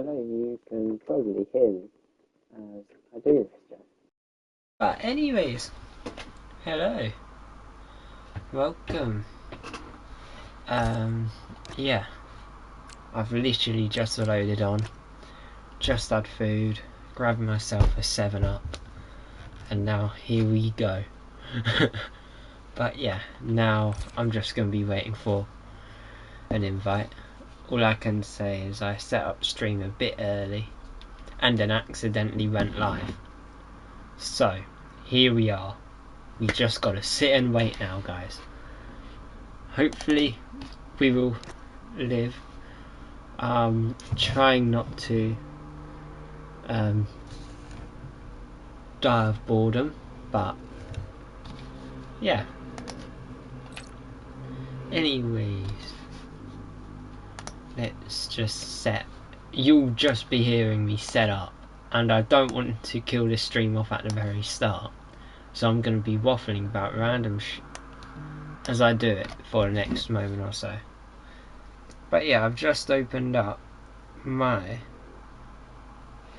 don't know, you can probably hear me as I do this job. But anyways, hello, welcome. Yeah, I've literally just loaded on, just had food, grabbed myself a 7-Up, and now here we go. But yeah, now I'm just going to be waiting for an invite. All I can say is I set up stream a bit early and then accidentally went live. So, here we are. We just got to sit and wait now, guys. Hopefully we will live. Trying not to die of boredom, but yeah. Anyways, let's just set. You'll just be hearing me set up, and I don't want to kill this stream off at the very start, so I'm going to be waffling about random as I do it for the next moment or so. But yeah, I've just opened up my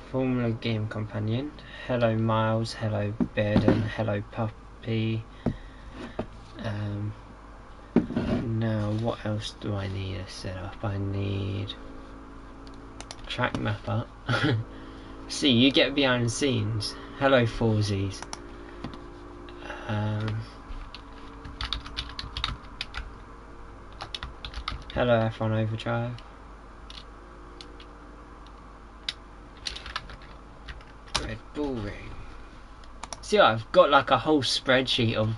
Formula Game Companion. Hello Miles, hello Bearden, hello Puppy. Now what else do I need to set up? I need track mapper. See, you get behind the scenes. Hello Forzies. Hello F1 Overdrive. Red Bull Ring. See, I've got like a whole spreadsheet of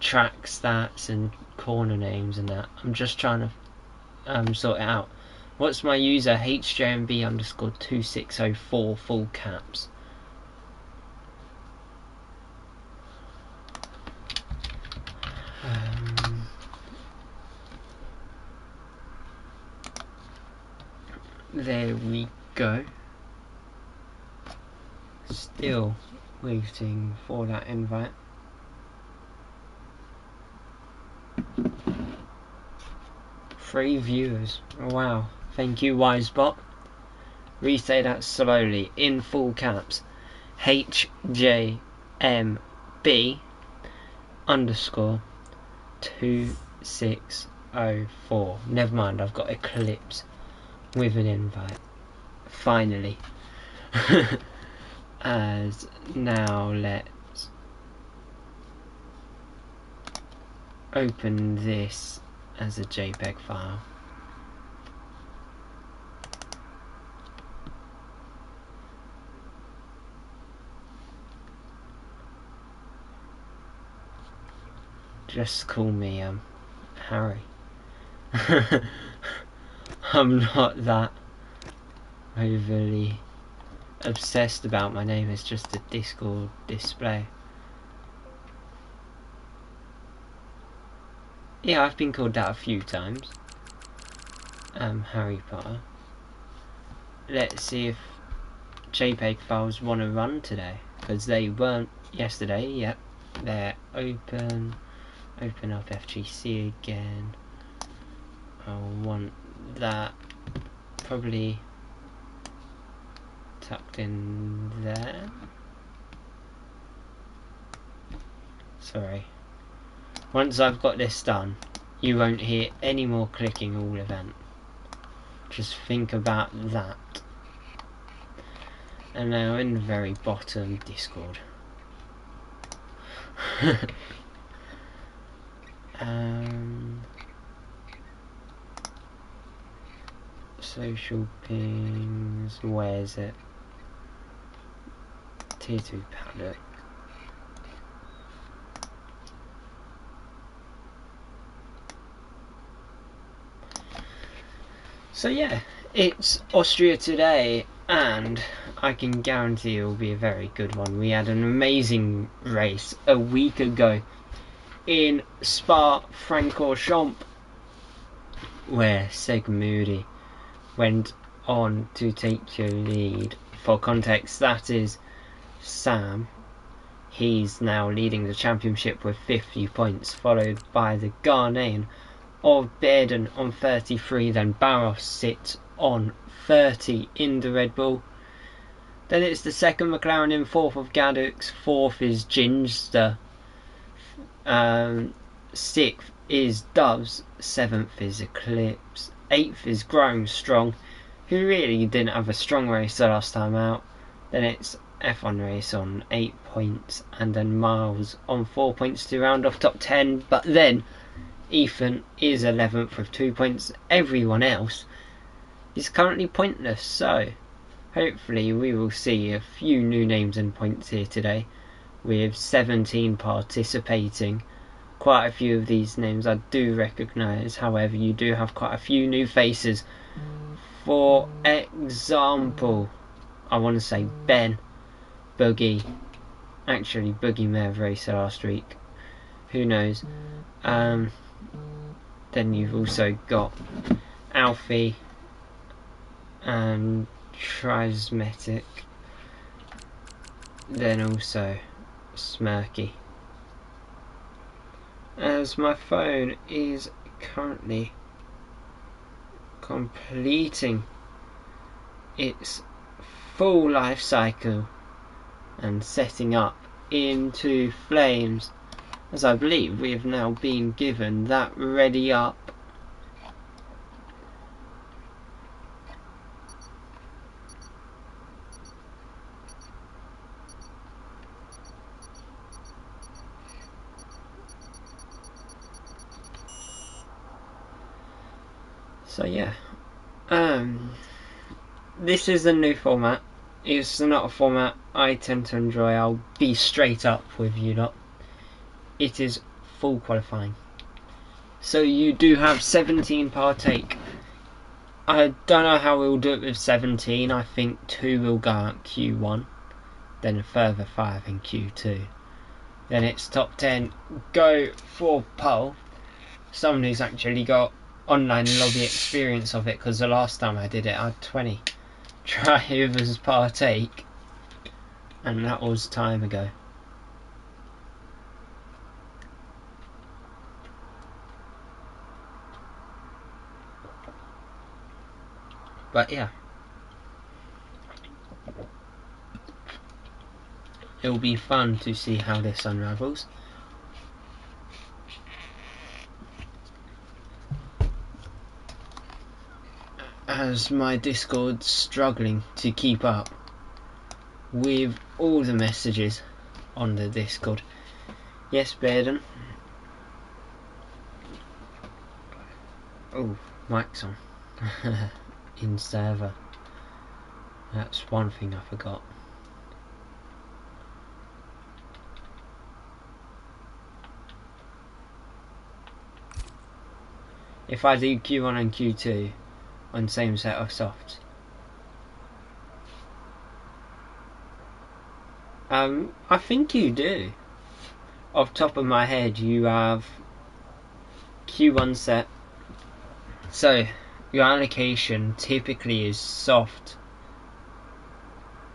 track stats and corner names and that. I'm just trying to sort it out. What's my user? HJMB_2604 full caps. There we go. Still waiting for that invite. Three viewers. Wow. Thank you, Wisebot. Re-say that slowly in full caps. HJMB_2604. Never mind, I've got Eclipse with an invite. Finally. As now let's open this as a JPEG file. Just call me Harry. I'm not that overly obsessed about my name. It's just a Discord display. Yeah, I've been called that a few times. Harry Potter. Let's see if JPEG files want to run today, because they weren't yesterday. Yep, they're open. Open up FGC again. I'll want that probably tucked in there. Sorry. Once I've got this done, you won't hear any more clicking all event. Just think about that. And now in the very bottom, Discord. Social pings, where's it? Tier 2 paddock. So yeah, it's Austria today, and I can guarantee it will be a very good one. We had an amazing race a week ago in Spa-Francorchamps, where Seg Moody went on to take your lead. For context, that is Sam. He's now leading the championship with 50 points, followed by the Ghanaian of Bearden on 33. Then Barros sits on 30 in the Red Bull. Then it's the second McLaren in fourth of Gaddux, fourth is Ginster, sixth is Doves, seventh is Eclipse, eighth is Growing Strong, who really didn't have a strong race the last time out. Then it's F1 Race on 8 points, and then Miles on 4 points to round off top 10. But then Ethan is 11th with 2 points. Everyone else is currently pointless, so hopefully we will see a few new names and points here today, with 17 participating. Quite a few of these names I do recognise, however you do have quite a few new faces. For example, I want to say Ben, Boogie, actually Boogie may have raced last week, who knows. Then you've also got Alfie and Trismetic, then also Smirky. As my phone is currently completing its full life cycle and setting up into flames, as I believe we have now been given that ready up. So yeah, this is a new format. It's not a format I tend to enjoy. I'll be straight up with you lot. It is full qualifying. So you do have 17 partake. I don't know how we'll do it with 17. I think 2 will go out Q1, then a further 5 in Q2. Then it's top 10 go for pole. Someone who's actually got online lobby experience of it, because the last time I did it I had 20 drivers partake, and that was time ago. But yeah, it'll be fun to see how this unravels. As my Discord's struggling to keep up with all the messages on the Discord. Yes, Baden. Oh, mic's on. In server. That's one thing I forgot. If I do Q1 and Q2 on same set of softs, I think you do. Off top of my head, you have Q1 set. So your allocation typically is soft,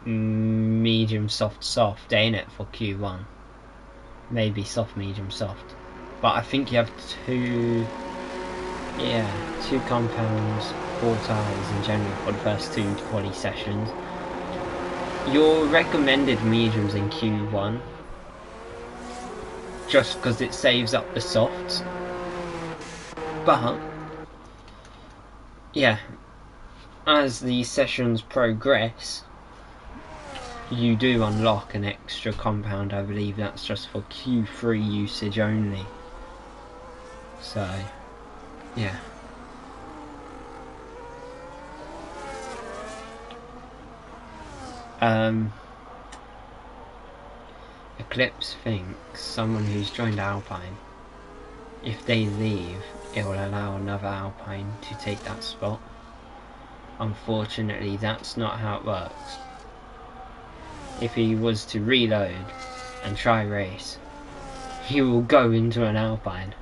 medium, soft, ain't it, for Q1? Maybe soft, medium, soft. But I think you have two compounds, 4 tyres in general for the first 2 quali sessions. Your recommended mediums in Q1, just because it saves up the softs. But yeah, as the sessions progress, you do unlock an extra compound. I believe that's just for Q3 usage only. So yeah. Eclipse thinks someone who's joined Alpine, if they leave, it will allow another Alpine to take that spot. Unfortunately, that's not how it works. If he was to reload and try race, he will go into an Alpine.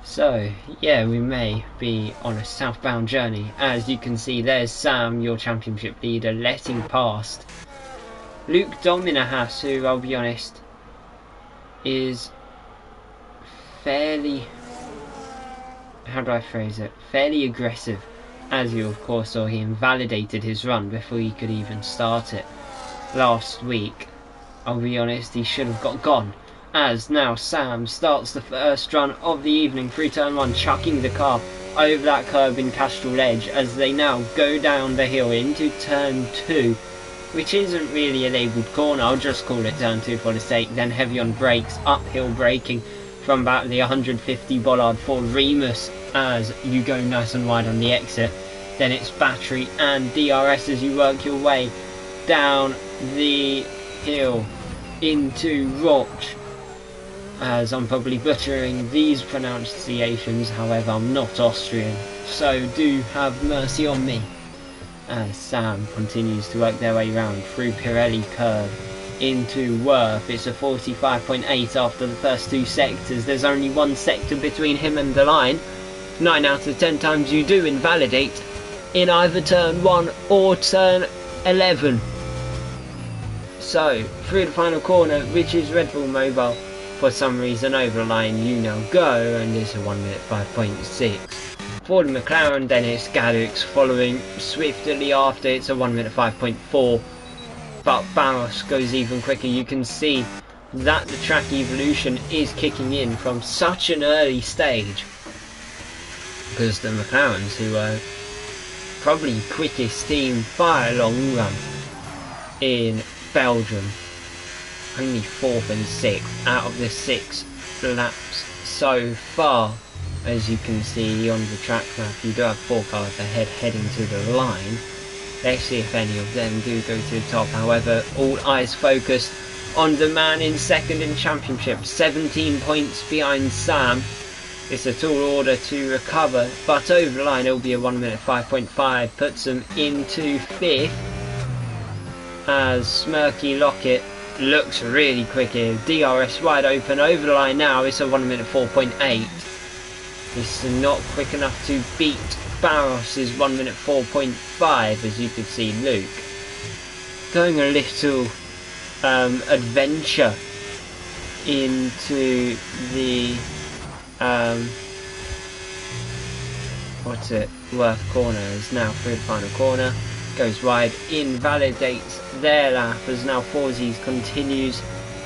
So yeah, we may be on a southbound journey. As you can see, there's Sam, your championship leader, letting past Luke Dominahass, who, I'll be honest, is fairly, how do I phrase it, fairly aggressive as you of course saw, he invalidated his run before he could even start it last week. I'll be honest, he should have got gone. As now Sam starts the first run of the evening through turn 1, chucking the car over that curb in Castrol Edge as they now go down the hill into turn 2, which isn't really a labelled corner. I'll just call it turn 2 for the sake. Then heavy on brakes, uphill braking from about the 150 bollard for Remus as you go nice and wide on the exit. Then it's battery and DRS as you work your way down the hill into Roch, as I'm probably butchering these pronunciations, however I'm not Austrian, so do have mercy on me. As Sam continues to work their way round through Pirelli curve into Worth. It's a 45.8 after the first 2 sectors. There's only 1 sector between him and the line. 9 out of 10 times you do invalidate in either turn 1 or turn 11. So through the final corner, which is Red Bull Mobile, for some reason over the line you now go, and it's a 1 minute 5.6 for the McLaren. Then it's Gadux following swiftly after. It's a 1 minute 5.4, but Barros goes even quicker. You can see that the track evolution is kicking in from such an early stage, because the McLarens, who are probably quickest team by a long run in Belgium, only 4th and 6th out of the 6 laps so far. As you can see on the track map, you do have 4 cars ahead heading to the line. Let's see if any of them do go to the top. However, all eyes focused on the man in second in championship, 17 points behind Sam. It's a tall order to recover, but over the line it'll be a 1 minute 5.5, puts them into 5th as Smirky Lockett looks really quick here. DRS wide open over the line now. It's a 1 minute 4.8. It's not quick enough to beat Barros' 1 minute 4.5, as you could see Luke going a little adventure into the Worth corner. Is now through the final corner, goes wide, invalidates their lap as now Forzies continues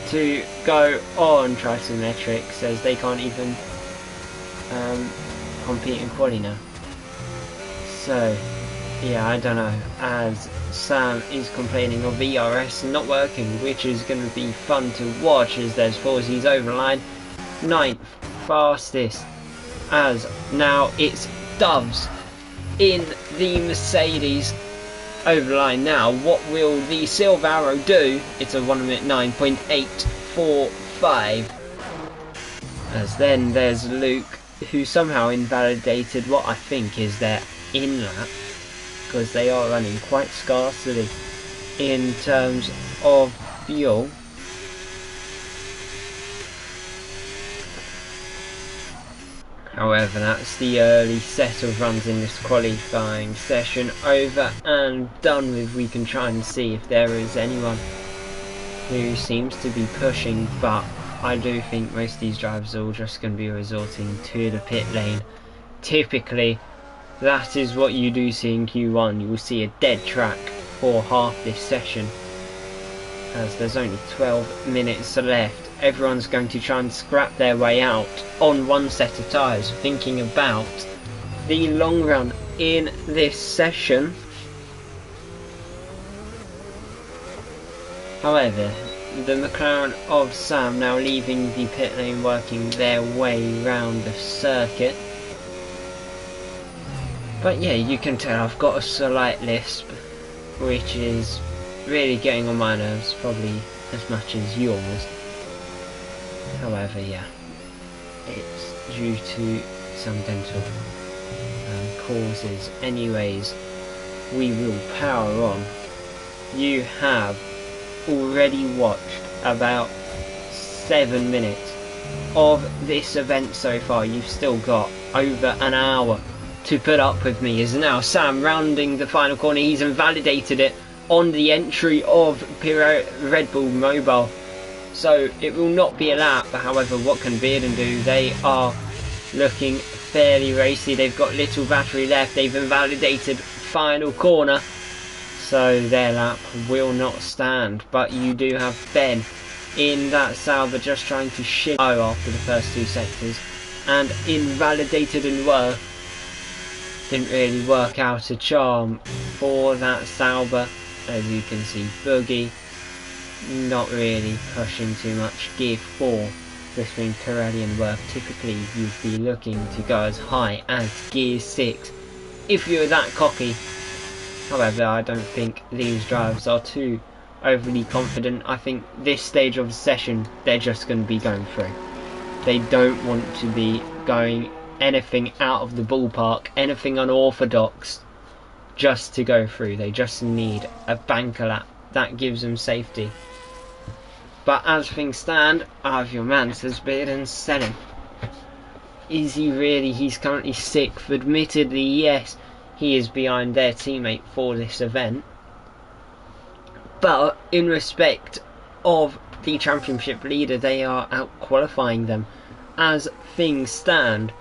to go on. Trisometric says they can't even compete in quali now. So yeah, I don't know, as Sam is complaining of ERS not working, which is going to be fun to watch as there's Forzies over the line. 9th fastest, as now it's Doves in the Mercedes over the line now. What will the Silver Arrow do? It's a 1 minute 9.845. As then there's Luke, who somehow invalidated what I think is their in-lap, because they are running quite scarcely in terms of fuel. However, that's the early set of runs in this qualifying session over and done with. We can try and see if there is anyone who seems to be pushing, but I do think most of these drivers are all just going to be resorting to the pit lane. Typically, that is what you do see in Q1. You will see a dead track for half this session, as there's only 12 minutes left. Everyone's going to try and scrap their way out on 1 set of tyres, thinking about the long run in this session. However, the McLaren of Sam now leaving the pit lane, working their way round the circuit. But yeah, you can tell I've got a slight lisp, which is really getting on my nerves, probably as much as yours. However, yeah, it's due to some dental causes. Anyways, we will power on. You have already watched about 7 minutes of this event so far. You've still got over an hour to put up with me. Is now Sam rounding the final corner. He's invalidated it on the entry of Red Bull Mobile, so it will not be a lap. However, what can Bearden do? They are looking fairly racy. They've got little battery left. They've invalidated final corner, so their lap will not stand. But you do have Ben in that Sauber just trying to shim after the first 2 sectors, and invalidated and didn't really work out a charm for that Sauber. As you can see, Boogie not really pushing too much. Gear 4 between Pirelli and Worth. Typically you'd be looking to go as high as Gear 6 if you're that cocky. However, I don't think these drivers are too overly confident. I think this stage of the session they're just going to be going through. They don't want to be going anything out of the ballpark, anything unorthodox, just to go through. They just need a banker lap that gives them safety. But as things stand, your man says bid and sell him. Is he really? He's currently 6th. Admittedly, yes, he is behind their teammate for this event. But in respect of the championship leader, they are out qualifying them as things stand.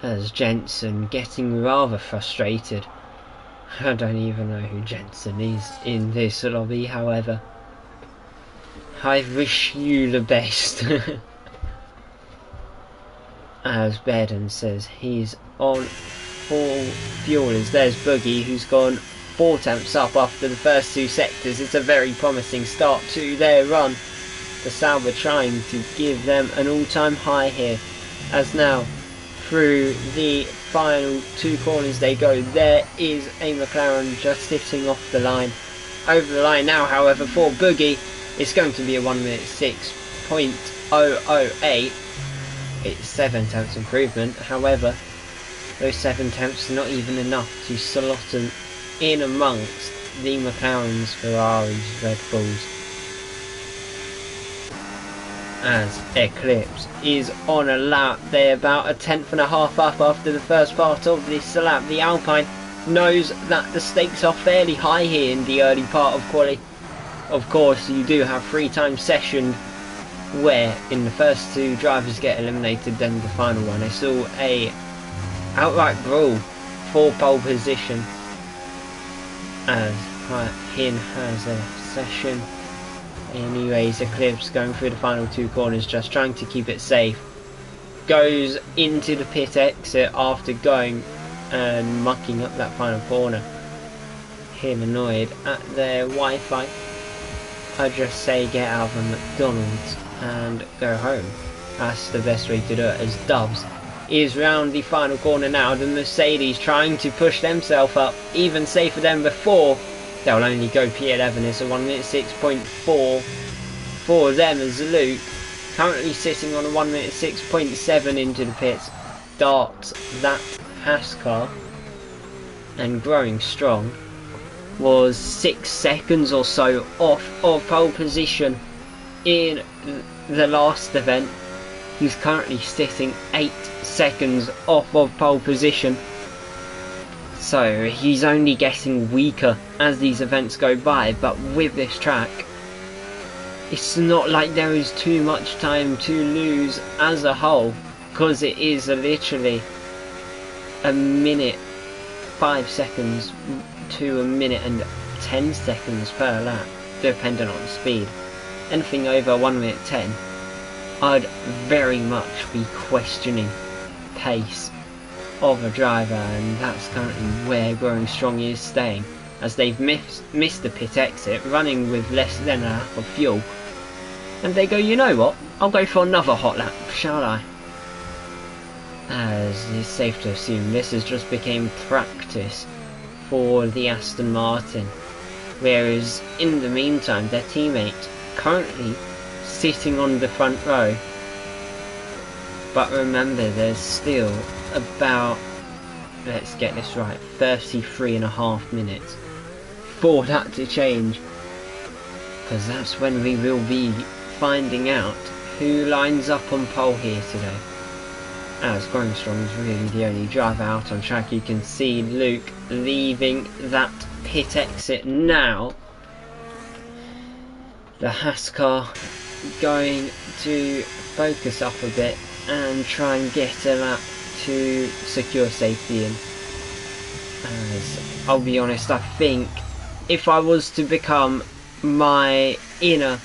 As Jensen getting rather frustrated. I don't even know who Jensen is in this lobby, however. I wish you the best. As Bedden says he's on full fuel. As there's Boogie, who's gone 4 tenths up after the first 2 sectors. It's a very promising start to their run. The Sauber trying to give them an all-time high here. As now, through the final 2 corners they go, there is a McLaren just sitting off the line. Over the line now, however, for Boogie, it's going to be a 1 minute 6.008. It's 7 tenths improvement. However, those 7 tenths are not even enough to slot them in amongst the McLarens, Ferraris, Red Bulls. As Eclipse is on a lap, they're about a 10.5 up after the first part of this lap. The Alpine knows that the stakes are fairly high here in the early part of quali. Of course, you do have 3 times session where in the first 2 drivers get eliminated, then the final one. I saw a outright brawl for pole position as Hin has a session. Anyways, Eclipse going through the final 2 corners, just trying to keep it safe. Goes into the pit exit after going and mucking up that final corner. Him annoyed at their Wi-Fi. I just say get out of a McDonald's and go home. That's the best way to do it. As Doves is round the final corner now. The Mercedes trying to push themselves up even safer than before. They'll only go P11. It's a 1 minute 6.4 for them, as Luke currently sitting on a 1 minute 6.7 into the pits. Darts that Haas car and growing strong. Was 6 seconds or so off of pole position in the last event. He's currently sitting 8 seconds off of pole position. So he's only getting weaker as these events go by, but with this track it's not like there is too much time to lose as a whole, because it is literally a minute 5 seconds to a minute and 10 seconds per lap, depending on speed. Anything over 1 minute 10, I'd very much be questioning pace of a driver, and that's currently where Growing Strong is staying, as they've missed the pit exit, running with less than a lap of fuel, and they go, you know what, I'll go for another hot lap, shall I? As it's safe to assume this has just become practice for the Aston Martin, whereas in the meantime their teammate currently sitting on the front row. But remember, there's still about, let's get this right, 33.5 minutes for that to change, because that's when we will be finding out who lines up on pole here today. As Growing Strong is really the only driver out on track. You can see Luke leaving that pit exit now. The Haas car going to focus up a bit and try and get a lap to secure safety in. As I'll be honest, I think if I was to become my inner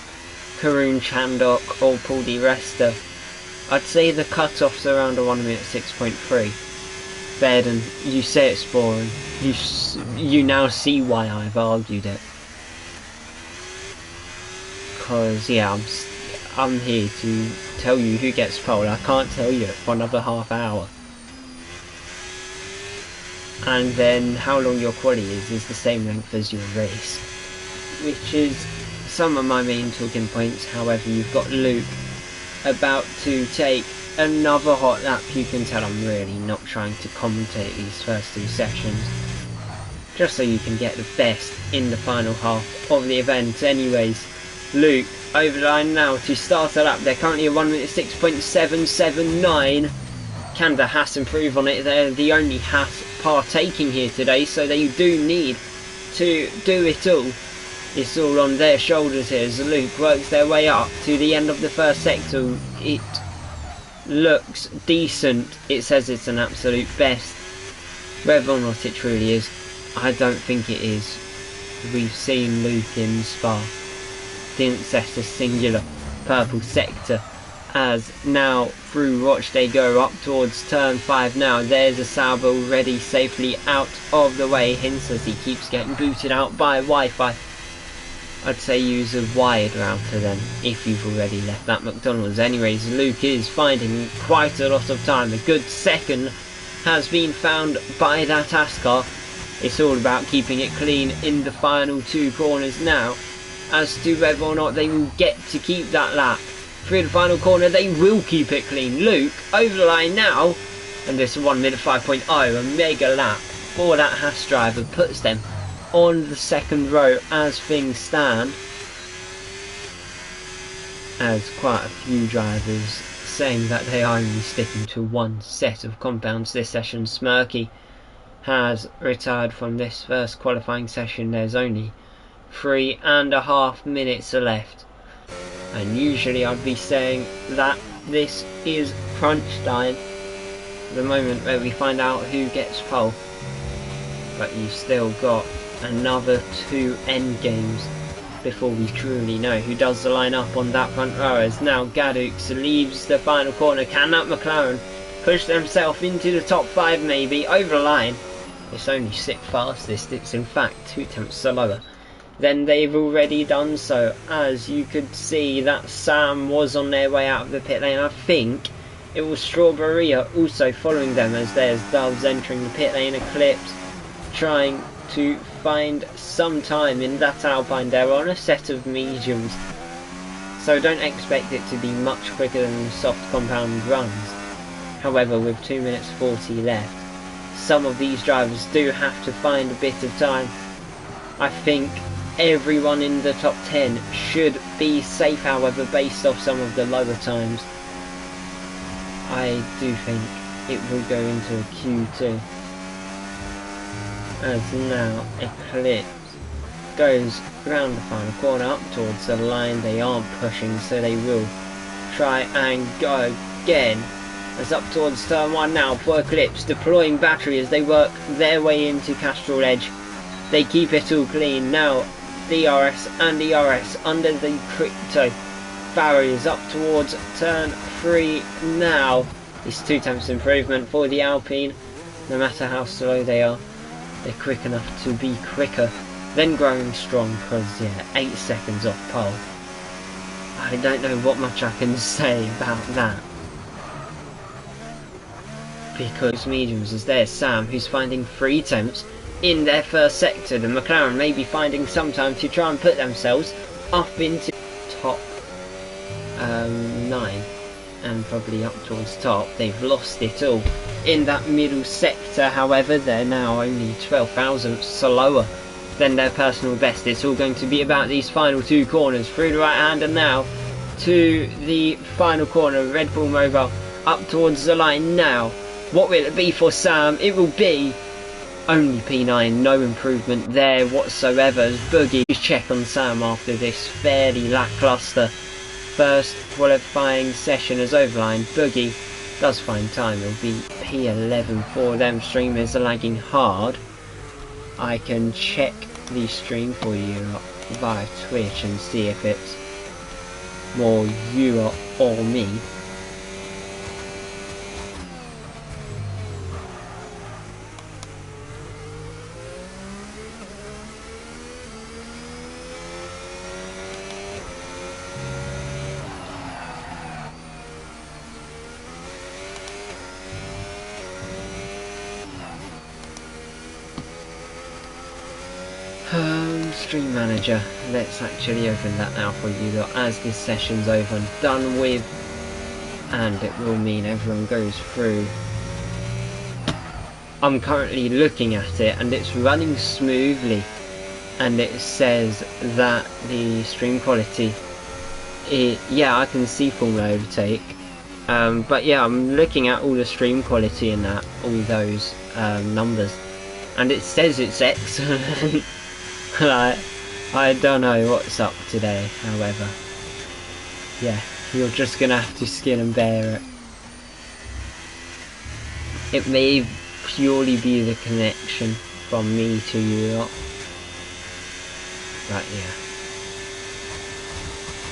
Karun Chandok or Paul Di Resta, I'd say the cut-off's around a 1 minute 6.3. Better than you say it's boring. You now see why I've argued it. Because yeah, I'm here to tell you who gets pole. I can't tell you it for another half hour. And then how long your quali is the same length as your race, which is some of my main talking points. However, you've got Luke about to take another hot lap. You can tell I'm really not trying to commentate these first two sessions, just so you can get the best in the final half of the event. Anyways, Luke over the line now to start a lap. They're currently a 1 minute 6.779. Canada has improved on it. They're the only Haas partaking here today, so they do need to do it all. It's all on their shoulders here as Luke works their way up to the end of the first sector. It looks decent. It says it's an absolute best. Whether or not it truly is, I don't think it is. We've seen Luke in Spa didn't set a singular purple sector, as now through Roch they go up towards turn 5 now. There's a Sauber already safely out of the way. Hints as he keeps getting booted out by Wi-Fi. I'd say use a wired router then, if you've already left that McDonald's. Anyways, Luke is finding quite a lot of time. A good second has been found by that Ascar. It's all about keeping it clean in the final two corners now. As to whether or not they will get to keep that lap. Through the final corner, they will keep it clean. Luke over the line now. And this 1 minute 5.0, a mega lap for that Haas driver, puts them on the second row as things stand. As quite a few drivers saying that they are only sticking to one set of compounds this session. Smirky has retired from this first qualifying session. There's only 3.5 minutes left. And usually I'd be saying that this is crunch time, the moment where we find out who gets pole. But you've still got another 2 end games before we truly know who does the line up on that front row. As now Gadux leaves the final corner. Can that McLaren push themselves into the top 5 maybe? Over the line. It's only 6th fastest. It's in fact 2 tenths slower than they've already done so. As you could see that Sam was on their way out of the pit lane. I think it was Strawberry also following them, as there's Doves entering the pit lane. Eclipse trying to find some time in that Alpine. They're on a set of mediums, so don't expect it to be much quicker than the soft compound runs. However, with 2 minutes 40 left, some of these drivers do have to find a bit of time. I think everyone in the top 10 should be safe, however, based off some of the lower times. I do think it will go into a Q2. As now Eclipse goes round the final corner up towards the line. They aren't pushing, so they will try and go again. As up towards turn 1 now for Eclipse, deploying battery as they work their way into Castrol Edge. They keep it all clean now. DRS and ERS under the crypto barriers up towards turn 3 now. It's 2 tenths improvement for the Alpine. No matter how slow they are, they're quick enough to be quicker than growing strong, because yeah, 8 seconds off pole. I don't know what much I can say about that, because mediums is there. Sam, who's finding 3 tenths in their first sector. The McLaren may be finding some time to try and put themselves up into top 9 and probably up towards top. They've lost it all in that middle sector. However, they're now only 12 thousandths slower than their personal best. It's all going to be about these final 2 corners. Through the right hand and now to the final corner. Red Bull Mobile up towards the line now. What will it be for Sam? It will be only P9, no improvement there whatsoever. As Boogie check on Sam after this fairly lackluster first qualifying session as Overline. Boogie does find time, it'll be P11 for them. Stream is lagging hard. I can check the stream for you via Twitch and see if it's more you or me. Stream manager, let's actually open that now for you lot as this session's over and done with, and it will mean everyone goes through. I'm currently looking at it and it's running smoothly, and it says that the stream quality, yeah, I can see full overtake, but yeah, I'm looking at all the stream quality and that, all those numbers, and it says it's excellent. Like, I don't know what's up today, however, yeah, you're just gonna have to skin and bear it. It may purely be the connection from me to you lot, but yeah,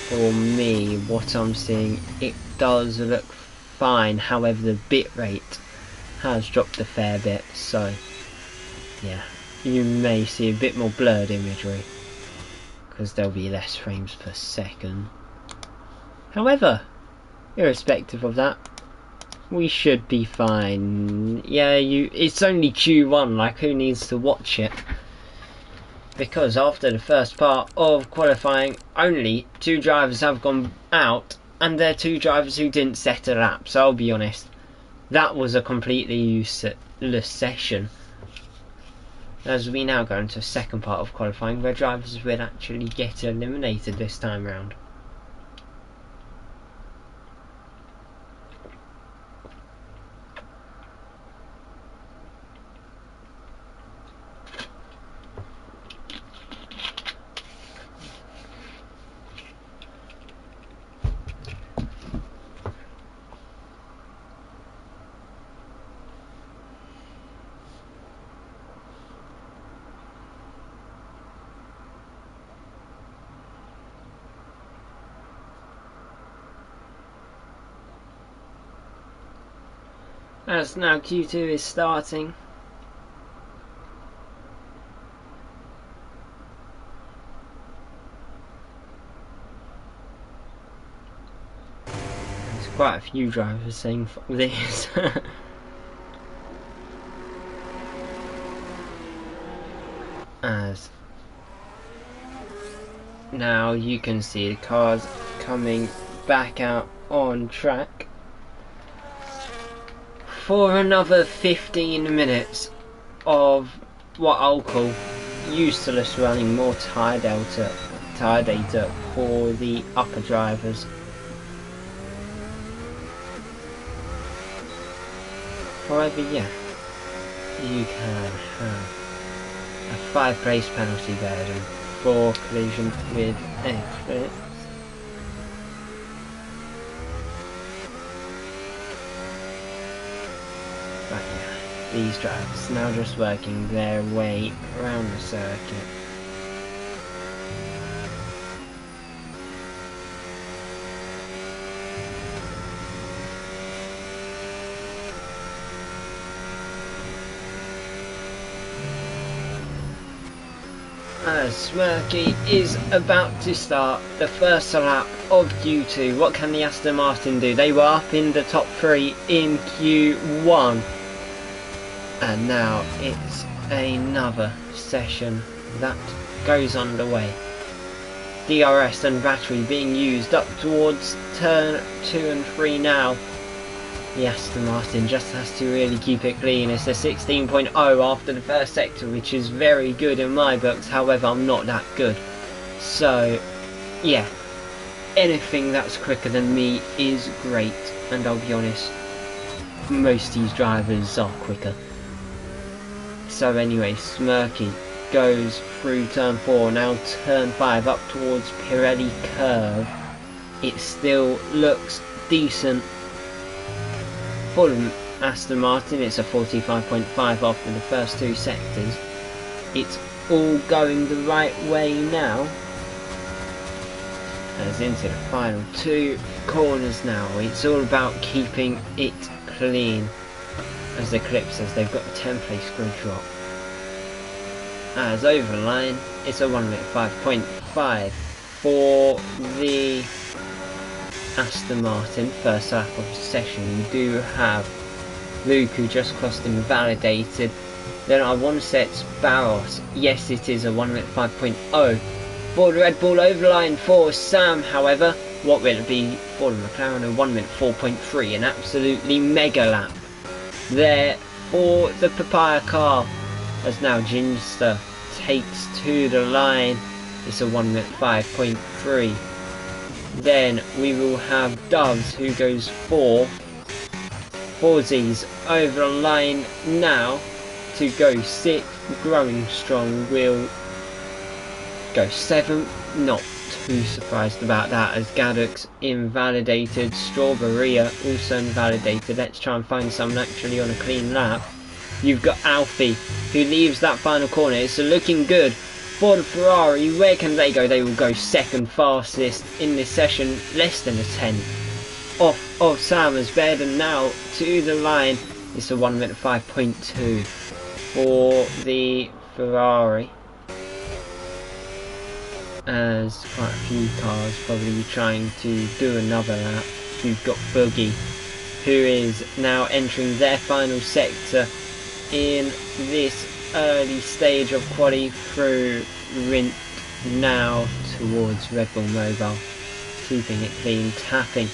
for me, what I'm seeing, it does look fine, however the bitrate has dropped a fair bit, so yeah, you may see a bit more blurred imagery because there'll be less frames per second. However, irrespective of that, we should be fine. Yeah, it's only Q1, like who needs to watch it? Because after the first part of qualifying, only 2 drivers have gone out, and they're 2 drivers who didn't set a lap, so I'll be honest, that was a completely useless session. As we now go into the second part of qualifying, where drivers will actually get eliminated this time round. As now Q2 is starting. There's quite a few drivers saying fuck this. As now you can see the cars coming back out on track for another 15 minutes of what I'll call useless running, more tyre data for the upper drivers. However, yeah, you can have a 5-place penalty burden for collision with exits. But yeah, these drivers now just working their way around the circuit. As Smirky is about to start the first lap of Q2, what can the Aston Martin do? They were up in the top 3 in Q1. And now it's another session that goes underway. DRS and battery being used up towards turn 2 and 3 now. The Aston Martin just has to really keep it clean. It's a 16.0 after the first sector, which is very good in my books. However, I'm not that good. So, yeah, anything that's quicker than me is great. And I'll be honest, most of these drivers are quicker. So anyway, Smirky goes through turn 4, now turn 5 up towards Pirelli curve. It still looks decent. For Aston Martin, it's a 45.5 after the first two sectors. It's all going the right way now. As into the final two corners now. It's all about keeping it clean. As the clip says, they've got a 10-place grid drop. As over the line, it's a 1 minute 5.5 for the Aston Martin. First lap of the session, you do have Luke, who just crossed invalidated. Then I want to say it's Barros. Yes, it is a 1 minute 5.0 for the Red Bull. Over the line for Sam, however. What will it be for the McLaren? A 1 minute 4.3, an absolutely mega lap there for the Papaya car, as now Ginster takes to the line. It's a 1 minute 5.3. Then we will have Doves, who goes 4. Forzies over the line now to go 6. Growing Strong will go 7. Not too surprised about that, as Gaddock's invalidated. Strawberry also invalidated. Let's try and find someone actually on a clean lap. You've got Alfie, who leaves that final corner. It's looking good for the Ferrari. Where can they go? They will go second fastest in this session, less than a 10 off of Sam as bed. And now to the line, it's a 1 minute 5.2 for the Ferrari, as quite a few cars probably trying to do another lap. You've got Boogie, who is now entering their final sector in this early stage of quali through Rint now towards Red Bull Mobile, keeping it clean, tapping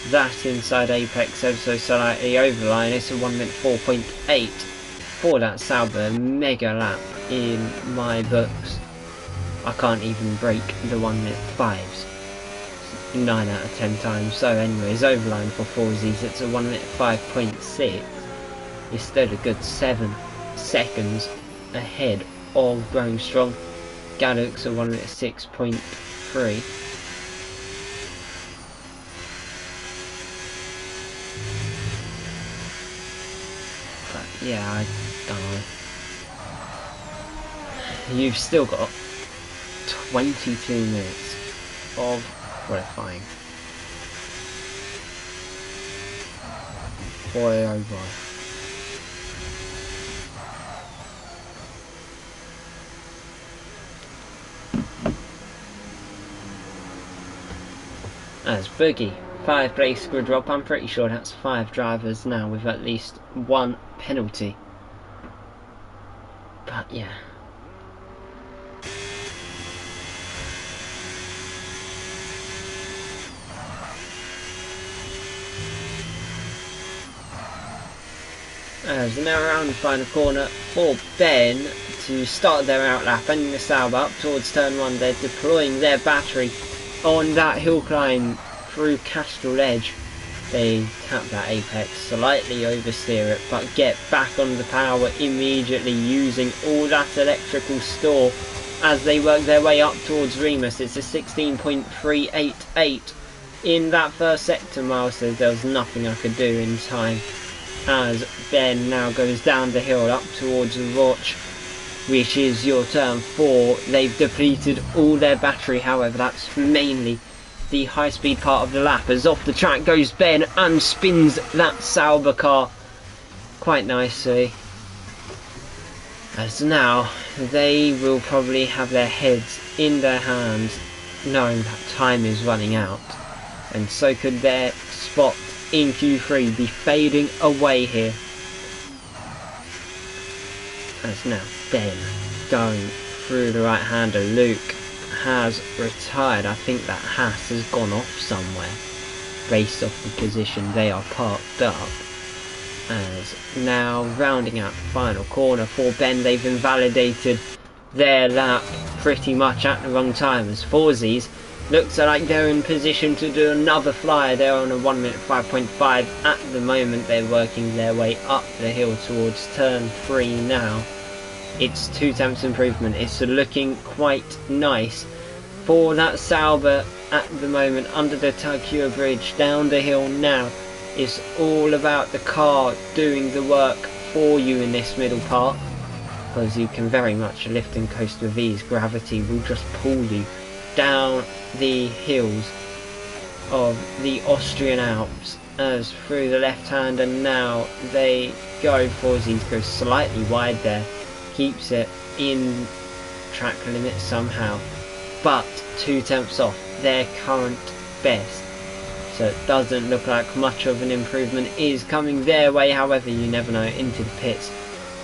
that inside Apex ever so slightly over the line. It's a 1 minute 4.8 for that Sauber. Mega lap in my books. I can't even break the 1 minute 5s 9 out of 10 times. So anyways, overline for Forzies, it's a 1 minute 5.6. It's still a good 7 seconds ahead of Growing Strong. Gaddock's a 1 minute 6.3. But yeah, I don't know. You've still got 22 minutes of qualifying. Boy, oh boy. As Boogie, 5 place grid drop. I'm pretty sure that's 5 drivers now with at least 1 penalty. But yeah. As now around the final corner for Ben to start their outlap, ending the Sauber up towards turn 1. They're deploying their battery on that hill climb through Castrol Edge. They tap that apex, slightly oversteer it, but get back on the power immediately, using all that electrical store as they work their way up towards Remus. It's a 16.388 in that first sector. Miles says there was nothing I could do in time, as Ben now goes down the hill up towards Roch, which is your turn 4. They've depleted all their battery, however that's mainly the high speed part of the lap, as off the track goes Ben and spins that Sauber car quite nicely. As now they will probably have their heads in their hands, knowing that time is running out, and so could their spot in Q3 be fading away here. As now Ben going through the right hander. Luke has retired. I think that Haas has gone off somewhere based off the position they are parked up. As now rounding out the final corner for Ben, they've invalidated their lap pretty much at the wrong time, as Forzies looks like they're in position to do another flyer. They're on a 1 minute 5.5 at the moment. They're working their way up the hill towards turn 3 now. It's 2 tenths improvement. It's looking quite nice for that Sauber at the moment under the Takua bridge. Down the hill now, It's all about the car doing the work for you in this middle part, because you can very much lift and coast with ease. Gravity will just pull you down the hills of the Austrian Alps as through the left hand, and now they go for Z's, goes slightly wide there, keeps it in track limit somehow, but 2/10 off their current best, so it doesn't look like much of an improvement is coming their way. However, you never know. Into the pits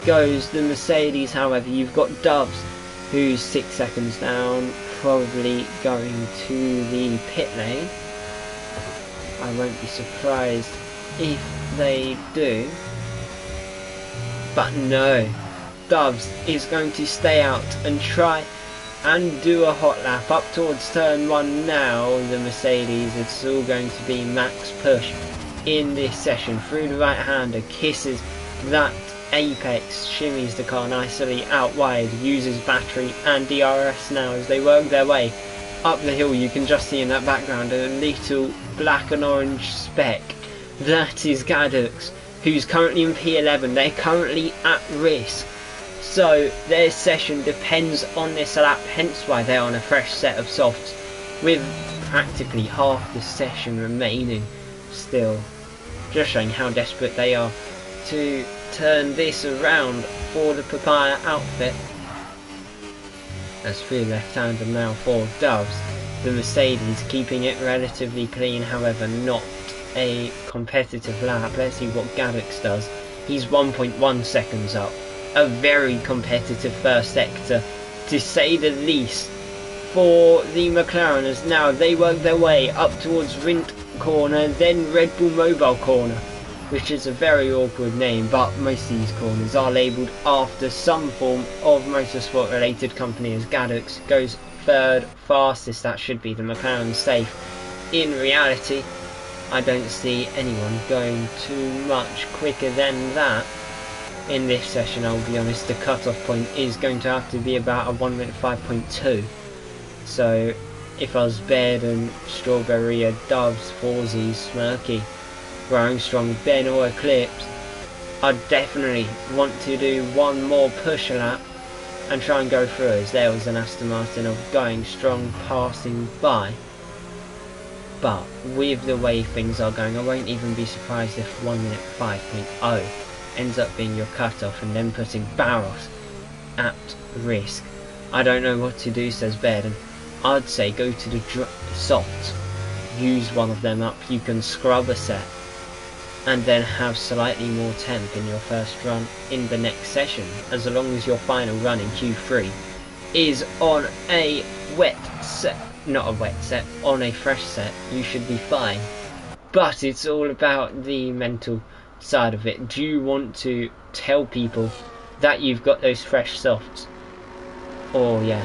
goes the Mercedes. However, you've got Doves, who's 6 seconds down, probably going to the pit lane. I won't be surprised if they do, but no, Doves is going to stay out and try and do a hot lap up towards turn 1 now. The Mercedes, it's all going to be max push in this session through the right hander, kisses that apex, shimmies the car nicely out wide, uses battery and DRS now as they work their way up the hill. You can just see in that background a little black and orange speck. That is Gadux, who's currently in P11. They're currently at risk, so their session depends on this lap, hence why they're on a fresh set of softs with practically half the session remaining still. Just showing how desperate they are to turn this around for the Papaya outfit. As through left-hander now for Doves, the Mercedes keeping it relatively clean, however not a competitive lap. Let's see what Gadux does. He's 1.1 seconds up. A very competitive first sector, to say the least, for the McLaren, as now they work their way up towards Rindt corner, then Red Bull Mobile corner, which is a very awkward name, but most of these corners are labelled after some form of motorsport related company, as Gadux goes third fastest. That should be the McLaren safe. In reality, I don't see anyone going too much quicker than that in this session. I'll be honest, the cut-off point is going to have to be about a 1 minute 5.2. So if I was Baird and Strawberry, Doves, Forzy, Smirky, Growing Strong, Ben or Eclipse, I'd definitely want to do one more push lap and try and go through, as there was an Aston Martin of Going Strong passing by. But with the way things are going, I won't even be surprised if 1 minute 5.0 ends up being your cutoff, and then putting Barros at risk. I don't know what to do, says Baird, and I'd say go to the softs, use one of them up. You can scrub a set and then have slightly more temp in your first run in the next session. As long as your final run in Q3 is on a wet set, not a wet set, on a fresh set, you should be fine. But it's all about the mental side of it. Do you want to tell people that you've got those fresh softs? Oh yeah,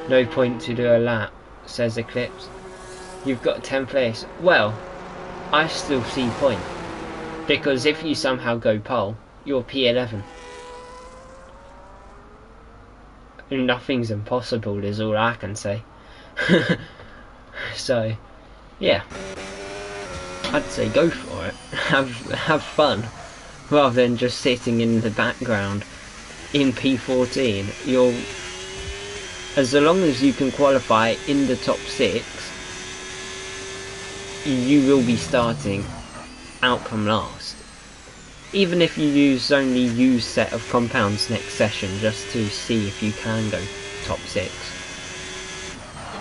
no point to do a lap, says Eclipse. You've got 10th place. Well, I still see point, because if you somehow go pole, you're P11. Nothing's impossible is all I can say. So yeah, I'd say go for it. Have fun, rather than just sitting in the background in P14. You'll, as long as you can qualify in the top 6, you will be starting outcome last, even if you use only used set of compounds next session, just to see if you can go top 6.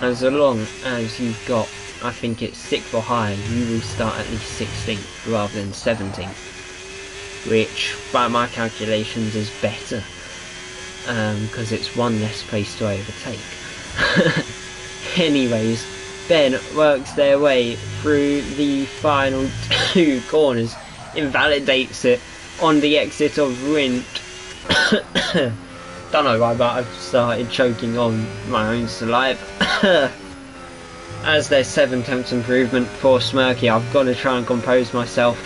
As long as you've got, I think it's 6th or higher, you will start at least 16th rather than 17th, which by my calculations is better, because it's one less place to overtake. Anyways, Ben works their way through the final 2 corners, invalidates it on the exit of Rindt. Don't know why, but I've started choking on my own saliva. As there's 7 tenths improvement for Smirky, I've got to try and compose myself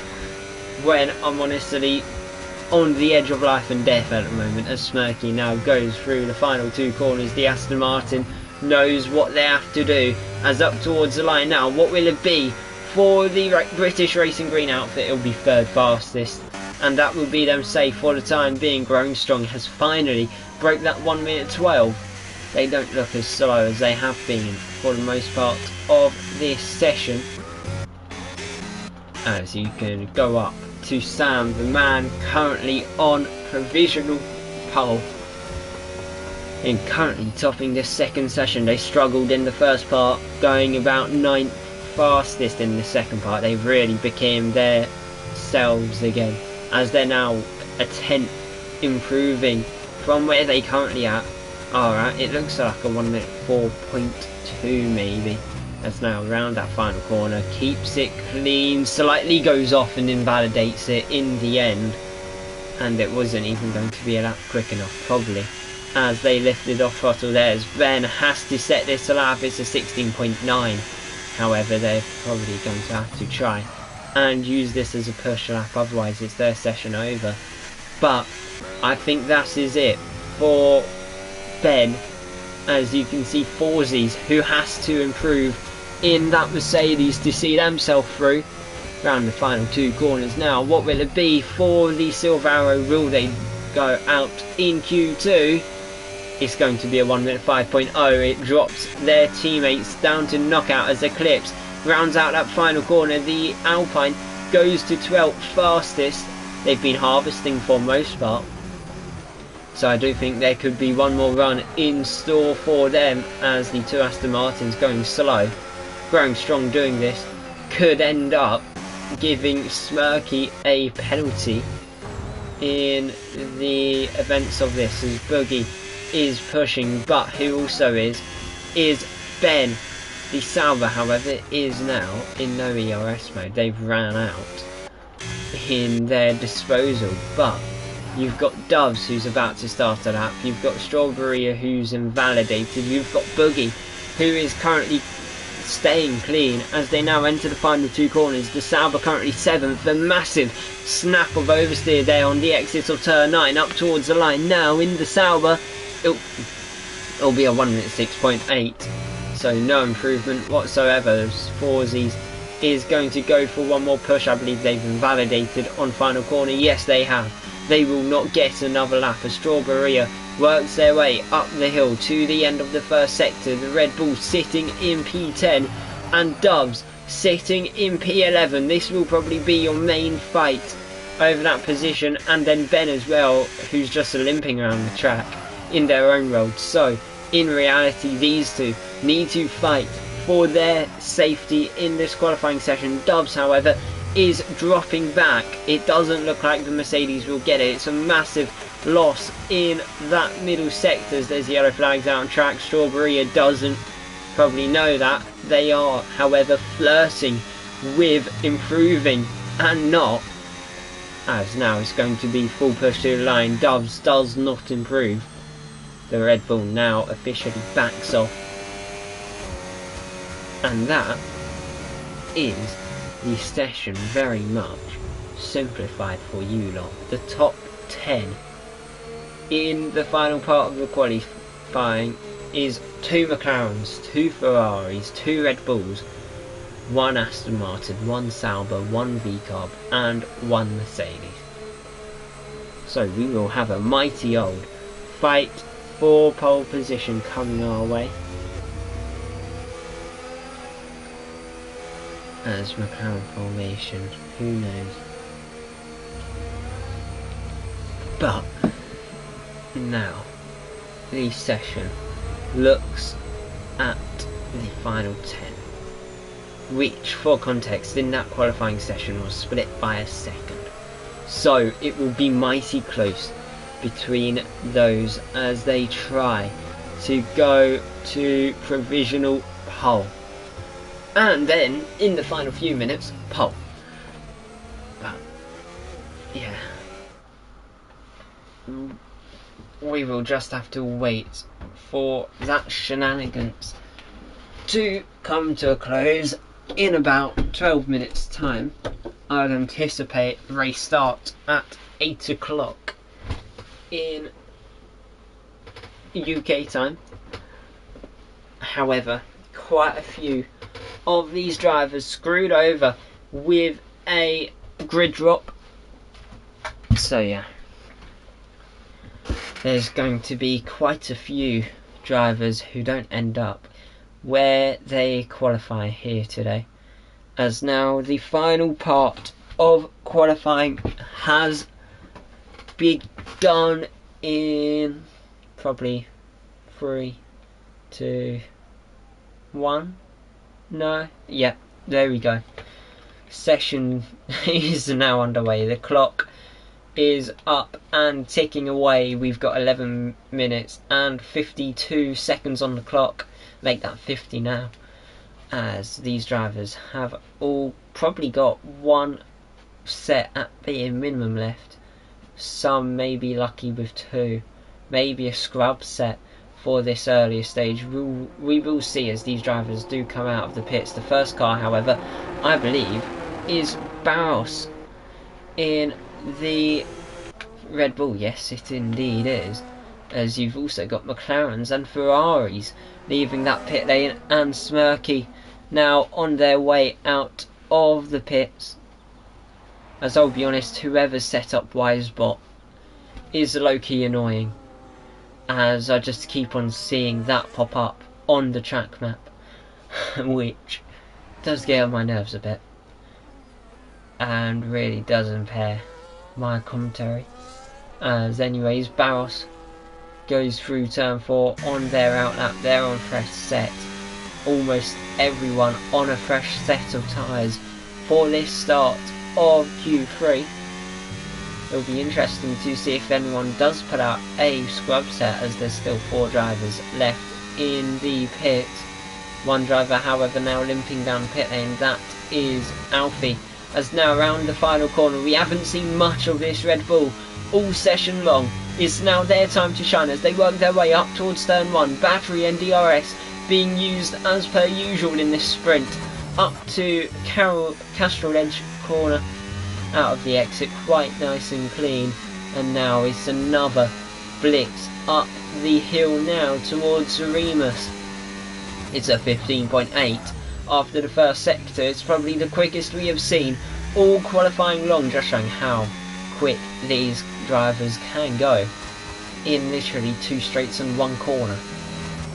when I'm honestly on the edge of life and death at the moment, as Smirky now goes through the final 2 corners. The Aston Martin knows what they have to do, as up towards the line now. What will it be For the British Racing Green outfit, it will be third fastest, and that will be them safe for the time being. Growing Strong has finally broke that 1 minute 12. They don't look as slow as they have been for the most part of this session. As you can go up to Sam, the man currently on provisional pole and currently topping this second session. They struggled in the first part, going about 9th fastest in the second part. They really became their selves again, as they're now a 10th improving from where they currently are at. It looks like a 1 minute 4.2 maybe. That's now around that final corner, keeps it clean, slightly goes off and invalidates it in the end, and it wasn't even going to be a lap quick enough probably, as they lifted off throttle there. Ben has to set this lap. It's a 16.9. However, they're probably going to have to try and use this as a push lap, otherwise it's their session over. But I think that is it for Ben. As you can see, Forzies, who has to improve in that Mercedes to see themselves through around the final 2 corners. Now, what will it be for the Silver Arrow? Will they go out in Q2? It's going to be a 1 minute 5.0. It drops their teammates down to knockout as Eclipse rounds out that final corner. The Alpine goes to 12th fastest. They've been harvesting for most part, so I do think there could be one more run in store for them, as the 2 Aston Martins going slow. Growing Strong doing this could end up giving Smirky a penalty in the events of this, as Boogie is pushing, but who also is Ben. The Sauber, however, is now in no ERS mode. They've ran out in their disposal, but you've got Doves, who's about to start a lap. You've got Strawberry, who's invalidated. You've got Boogie, who is currently staying clean as they now enter the final 2 corners. The Sauber currently 7th. A massive snap of oversteer there on the exit of turn 9 up towards the line. Now in the Sauber, it'll be a 1 minute 6.8. So no improvement whatsoever. Forzies is going to go for one more push. I believe they've invalidated on final corner. Yes, they have. They will not get another lap. A Strawberry works their way up the hill to the end of the first sector. The Red Bull sitting in P10 and Doves sitting in P11. This will probably be your main fight over that position, and then Ben as well, who's just limping around the track in their own road. So in reality, these two need to fight for their safety in this qualifying session. Doves, however, is dropping back. It doesn't look like the Mercedes will get it. It's a massive loss in that middle sector as there's yellow flags out on track. Strawberry doesn't probably know that. They are, however, flirting with improving and not, as now it's going to be full push to the line. Doves does not improve. The Red Bull now officially backs off, and that is the session very much simplified for you lot. The top 10 in the final part of the qualifying is 2 McLarens, 2 Ferraris, 2 Red Bulls, 1 Aston Martin, 1 Sauber, 1 V-Carb and 1 Mercedes. So we will have a mighty old fight for pole position coming our way, as McLaren formation, who knows. But now the session looks at the final 10, which for context in that qualifying session was split by a second, so it will be mighty close between those as they try to go to provisional pole, and then in the final few minutes pole. But yeah, we will just have to wait for that shenanigans to come to a close in about 12 minutes time. I'd anticipate race start at 8 o'clock in UK time. However, quite a few of these drivers screwed over with a grid drop. So yeah, there's going to be quite a few drivers who don't end up where they qualify here today, as now the final part of qualifying has begun in probably 3, 2, 1. No, yeah, there we go. Session is now underway. The clock is up and ticking away. We've got 11 minutes and 52 seconds on the clock. Make that 50 now, as these drivers have all probably got one set at the minimum left. Some may be lucky with 2, maybe a scrub set for this earlier stage. We will see as these drivers do come out of the pits. The first car, however, I believe is Barros in the Red Bull. Yes, it indeed is, as you've also got McLarens and Ferraris leaving that pit lane, and Smirky now on their way out of the pits. As I'll be honest, whoever's set up Wisebot is low-key annoying, as I just keep on seeing that pop up on the track map, which does get on my nerves a bit and really does impair my commentary. As anyways, Barros goes through turn 4 on their outlap. They're on fresh set, almost everyone on a fresh set of tyres for this start of Q3. It'll be interesting to see if anyone does put out a scrub set, as there's still 4 drivers left in the pit. One driver, however, now limping down the pit lane. That is Alfie. As now around the final corner, we haven't seen much of this Red Bull all session long. It's now their time to shine as they work their way up towards turn 1. Battery and DRS being used as per usual in this sprint up to Castrol Edge corner. Out of the exit, quite nice and clean, and now it's another blitz up the hill now towards Remus. It's a 15.8 after the first sector. It's probably the quickest we have seen all qualifying long, just showing how quick these drivers can go in literally 2 straights and 1 corner.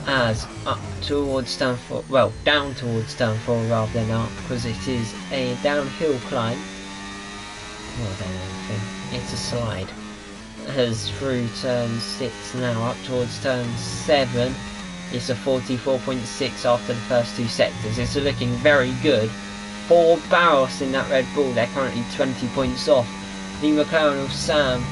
As up towards turn 4, well, down towards turn 4 rather than up, because it is a downhill climb more than anything. It's a slide. As through turn 6 now up towards turn 7, it's a 44.6 after the first 2 sectors. It's looking very good for Barros in that Red Bull. They're currently 20 points off the McLaren of Sam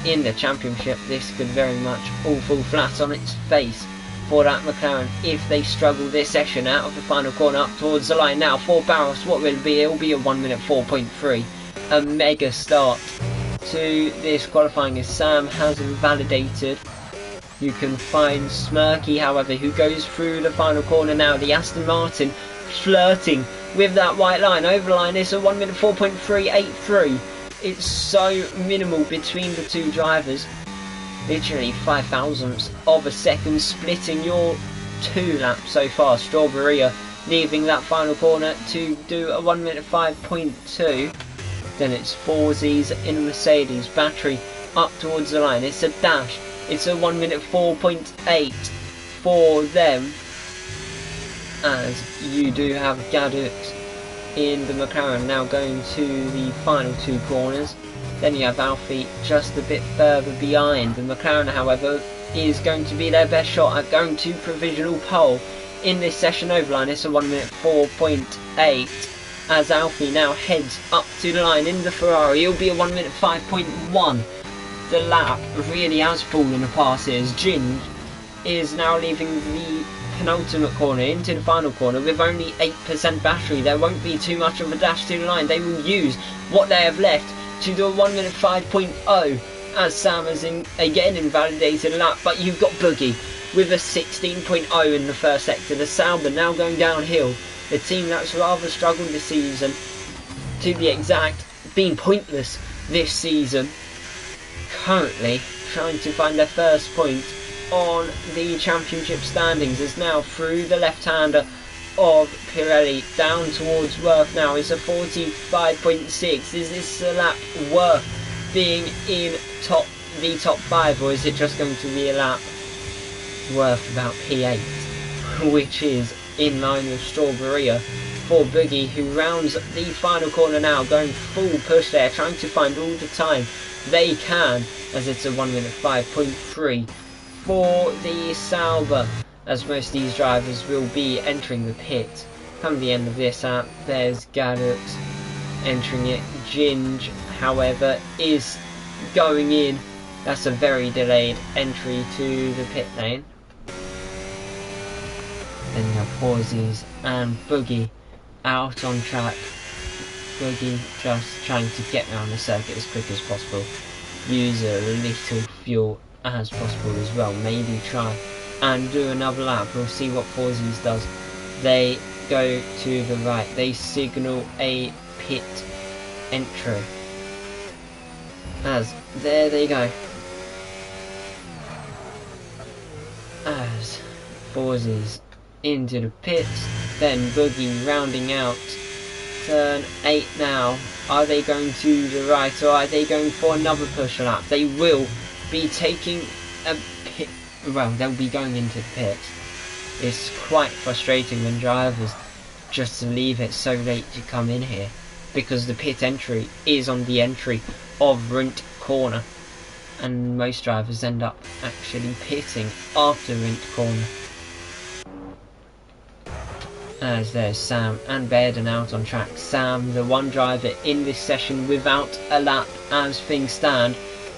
in the championship. This could very much all fall flat on its face for that McLaren if they struggle this session. Out of the final corner up towards the line now for Barros. What will it be? It will be a 1 minute 4.3. A mega start to this qualifying, as Sam has invalidated. You can find Smirky, however, who goes through the final corner now. The Aston Martin flirting with that white line. Over the line, it's a 1 minute 4.383. It's so minimal between the 2 drivers. Literally 5 thousandths of a second splitting your 2 laps so far. Strawberry leaving that final corner to do a 1 minute 5.2. Then it's Forzies in Mercedes. Battery up towards the line. It's a dash. It's a 1 minute 4.8 for them. As you do have Gadget in the McLaren now going to the final 2 corners. Then you have Alfie just a bit further behind. The McLaren, however, is going to be their best shot at going to provisional pole in this session overline. It's a 1 minute 4.8. As Alfie now heads up to the line in the Ferrari. It'll be a 1 minute 5.1. The lap really has fallen apart here, as Ginge is now leaving the penultimate corner into the final corner with only 8% battery. There won't be too much of a dash to the line. They will use what they have left to do a 1 minute 5.0, as Sam has again invalidated a lap. But you've got Boogie with a 16.0 in the first sector. The Sauber now going downhill. The team that's rather struggled this season, to be exact, been pointless this season, currently trying to find their first point on the championship standings, is now through the left-hander of Pirelli down towards Worth now. It's a 45.6. Is this a lap worth being in the top 5, or is it just going to be a lap worth about P8, which is in line with Strawberria for Boogie, who rounds the final corner now, going full push there, trying to find all the time they can, as it's a 1 minute 5.3 for the Sauber, as most of these drivers will be entering the pit. Come the end of this lap, there's Gadget entering it. Ginge, however, is going in. That's a very delayed entry to the pit lane. Then you have Horses and Boogie out on track. Boogie just trying to get around the circuit as quick as possible. Use a little fuel as possible as well. Maybe try and do another lap. We'll see what Horses does. They go to the right. They signal a pit entry. As there they go. As Horses into the pits, then Boogie rounding out turn 8 now. Are they going to the right, or are they going for another push lap? They will be taking a pit, well, they'll be going into the pits. It's quite frustrating when drivers just leave it so late to come in here, because the pit entry is on the entry of Rint Corner, and most drivers end up actually pitting after Rint Corner. As there's Sam and Bairden out on track. Sam, the one driver in this session without a lap as things stand,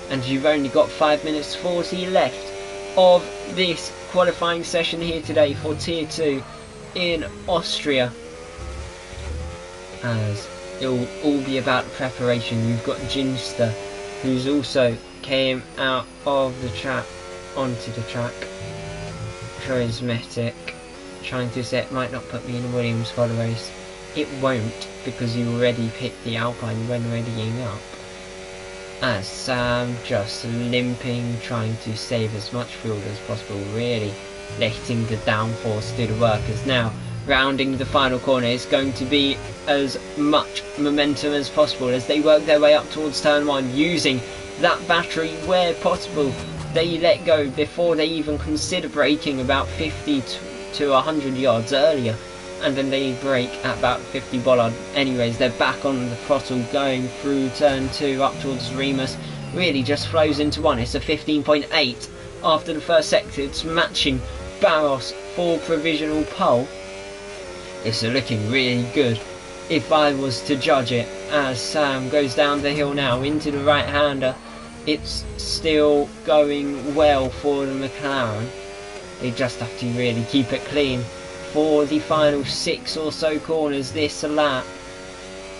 and you've only got 5 minutes 40 left of this qualifying session here today for Tier 2 in Austria. As it will all be about preparation. You've got Ginster, who's also came out of the track onto the track. Charismatic, trying to say it might not put me in a Williams for the race. It won't, because you already picked the Alpine when readying up. As Sam just limping, trying to save as much fuel as possible, really letting the downforce do the work. As now rounding the final corner, it's going to be as much momentum as possible as they work their way up towards turn 1, using that battery where possible. They let go before they even consider braking about 50 to 100 yards earlier, and then they brake at about 50 bollard. Anyways, they're back on the throttle going through turn 2 up towards Remus. Really just flows into one. It's a 15.8 after the first sector. It's matching Barros for provisional pole. It's looking really good if I was to judge it. As Sam goes down the hill now into the right hander, it's still going well for the McLaren. They just have to really keep it clean for the final 6 or so corners this lap.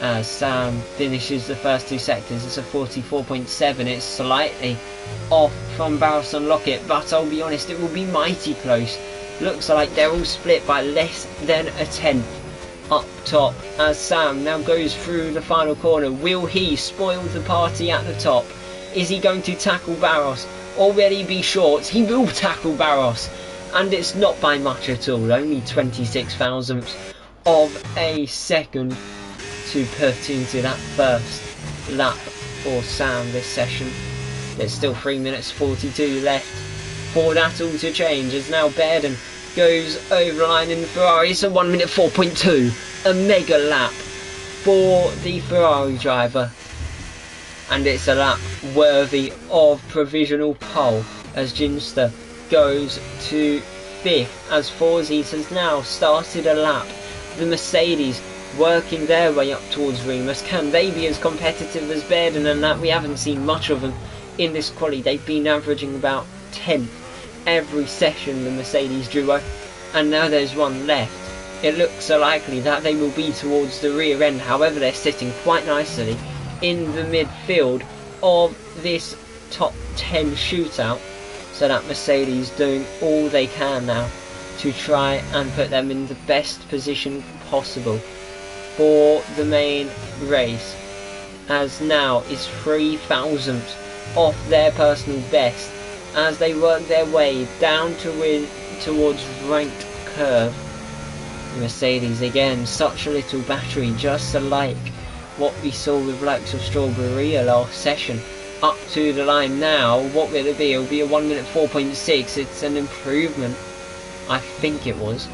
As Sam finishes the first 2 sectors, it's a 44.7. It's slightly off from Barros and Lockett, but I'll be honest, it will be mighty close. Looks like they're all split by less than a tenth up top. As Sam now goes through the final corner, will he spoil the party at the top? Is he going to tackle Barros, or will he be short? He will tackle Barros, and it's not by much at all, only 26 thousandths of a second to put into that first lap for Sam this session. There's still 3 minutes 42 left for that all to change, as now Bairden goes over the line in the Ferrari. It's a 1 minute 4.2, a mega lap for the Ferrari driver, and it's a lap worthy of provisional pole, as Ginster goes to 5th, as Forzies has now started a lap. The Mercedes working their way up towards Remus. Can they be as competitive as Bairden and that? We haven't seen much of them in this quali. They've been averaging about 10th every session, the Mercedes duo, and now there's one left. It looks so likely that they will be towards the rear end. However, they're sitting quite nicely in the midfield of this top 10 shootout, so that Mercedes doing all they can now to try and put them in the best position possible for the main race, as now is 3 thousandths off their personal best as they work their way down towards ranked curve. Mercedes again, such a little battery, just like what we saw with likes of Strawberry last session. Up to the line now, what will it be? It'll be a 1 minute 4.6, it's an improvement. I think it was.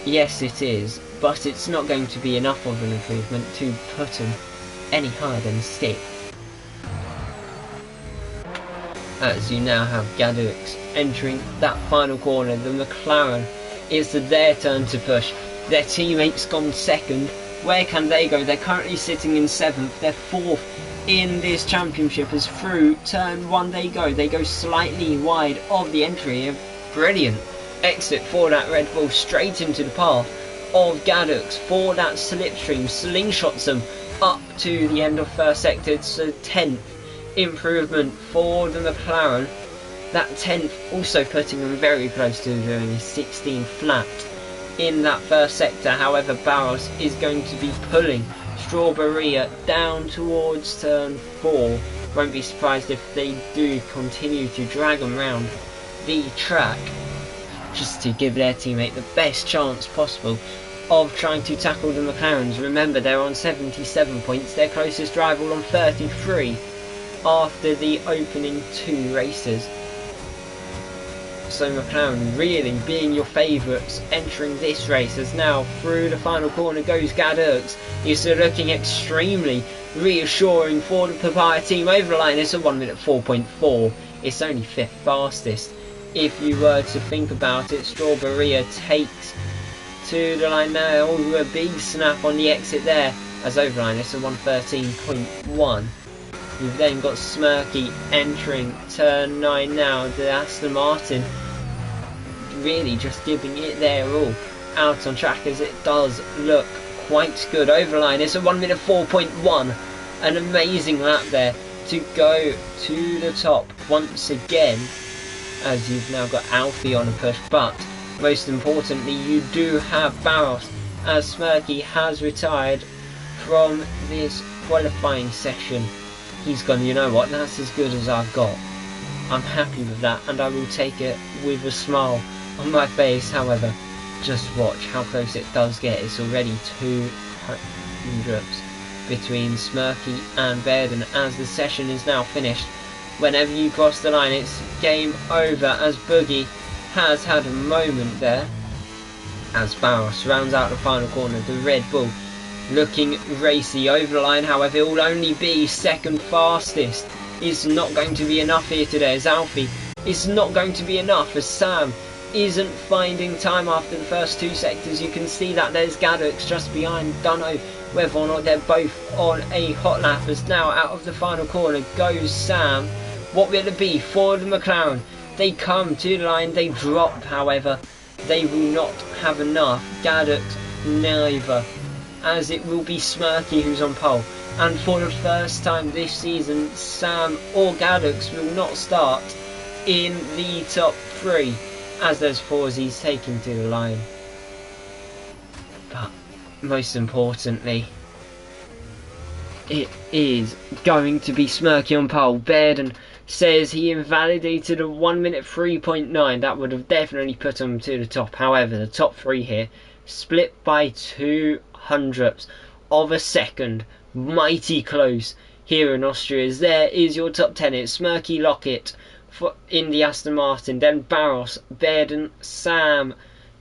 Yes, it is, but it's not going to be enough of an improvement to put him any higher than 6. As you now have Gadux entering that final corner, the McLaren, it's their turn to push. Their teammates gone second. Where can they go? They're currently sitting in 7th. They're 4th in this championship as through turn 1 they go. They go slightly wide of the entry. A brilliant exit for that Red Bull straight into the path of Gadux for that slipstream. Slingshots them up to the end of first sector. It's a 10th improvement for the McLaren. That 10th also putting them very close to doing a 16 flat in that first sector. However, Barros is going to be pulling Strawberry down towards turn 4. Won't be surprised if they do continue to drag them around the track just to give their teammate the best chance possible of trying to tackle the McLarens. Remember, they're on 77 points, their closest rival on 33 after the opening 2 races. So McLaren really being your favourites entering this race, as now through the final corner goes Gadux. He's looking extremely reassuring for the Papaya team. Over the line, it's a 1 minute 4.4. It's only 5th fastest. If you were to think about it, Strawberry takes to the line now. Oh, a big snap on the exit there. As over the line, it's a 1:13.1. You've then got Smirky entering turn 9 now. The Aston Martin really just giving it their all out on track, as it does look quite good. Over the line, it's a 1 minute 4.1. An amazing lap there to go to the top once again, as you've now got Alfie on a push. But most importantly, you do have Barros, as Smirky has retired from this qualifying session. He's gone, you know what, that's as good as I've got. I'm happy with that, and I will take it with a smile on my face. However, just watch how close it does get. It's already 200 between Smirky and Bairden as the session is now finished. Whenever you cross the line, it's game over, as Boogie has had a moment there. As Barros rounds out the final corner, the Red Bull looking racy over the line. However, it will only be 2nd fastest. It's not going to be enough here today, as Alfie. It's not going to be enough, as Sam isn't finding time after the first 2 sectors. You can see that there's Gadux just behind. Don't know whether or not they're both on a hot lap, as now out of the final corner goes Sam. What will it be for the McLaren? They come to the line, they drop. However, they will not have enough. Gadux neither, as it will be Smirky who's on pole. And for the first time this season, Sam or Gadux will not start in the top 3, as there's Forzies taking to the line. But most importantly, it is going to be Smirky on pole. Bairden says he invalidated a 1 minute 3.9. That would have definitely put him to the top. However, the top 3 here split by 200ths of a second. Mighty close here in Austria. There is your top 10. It's Smirky, Lockett in the Aston Martin, then Barros, Bairden, Sam,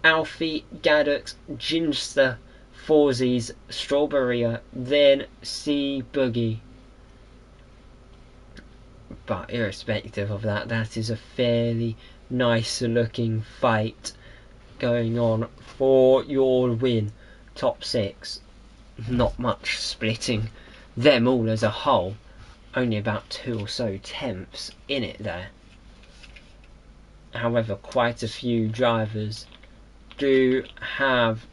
Alfie, Gadux, Ginster, Forzies, Strawberry, then C Boogie. But irrespective of that, that is a fairly nice looking fight going on for your win. Top 6, not much splitting them all as a whole, only about 2 or so tenths in it there. However, quite a few drivers do have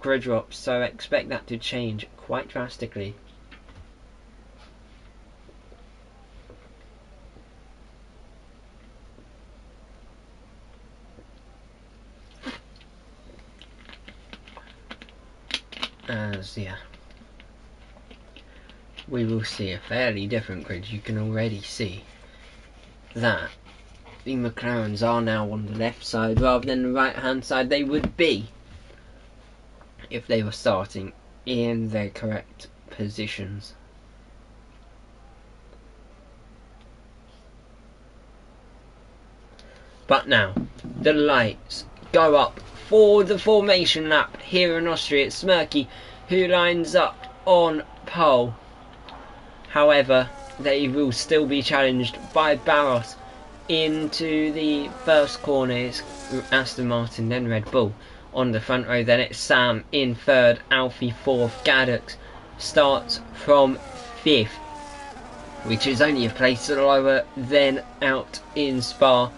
grid drops, so I expect that to change quite drastically. As we will see a fairly different grid. You can already see that the McLarens are now on the left side rather than the right hand side they would be if they were starting in their correct positions. But now the lights go up for the formation lap here in Austria. It's Smirky who lines up on pole. However, they will still be challenged by Barros into the first corner. It's Aston Martin, then Red Bull on the front row. Then it's Sam in third, Alfie fourth. Gaddux starts from fifth, which is only a place lower than out in Spa.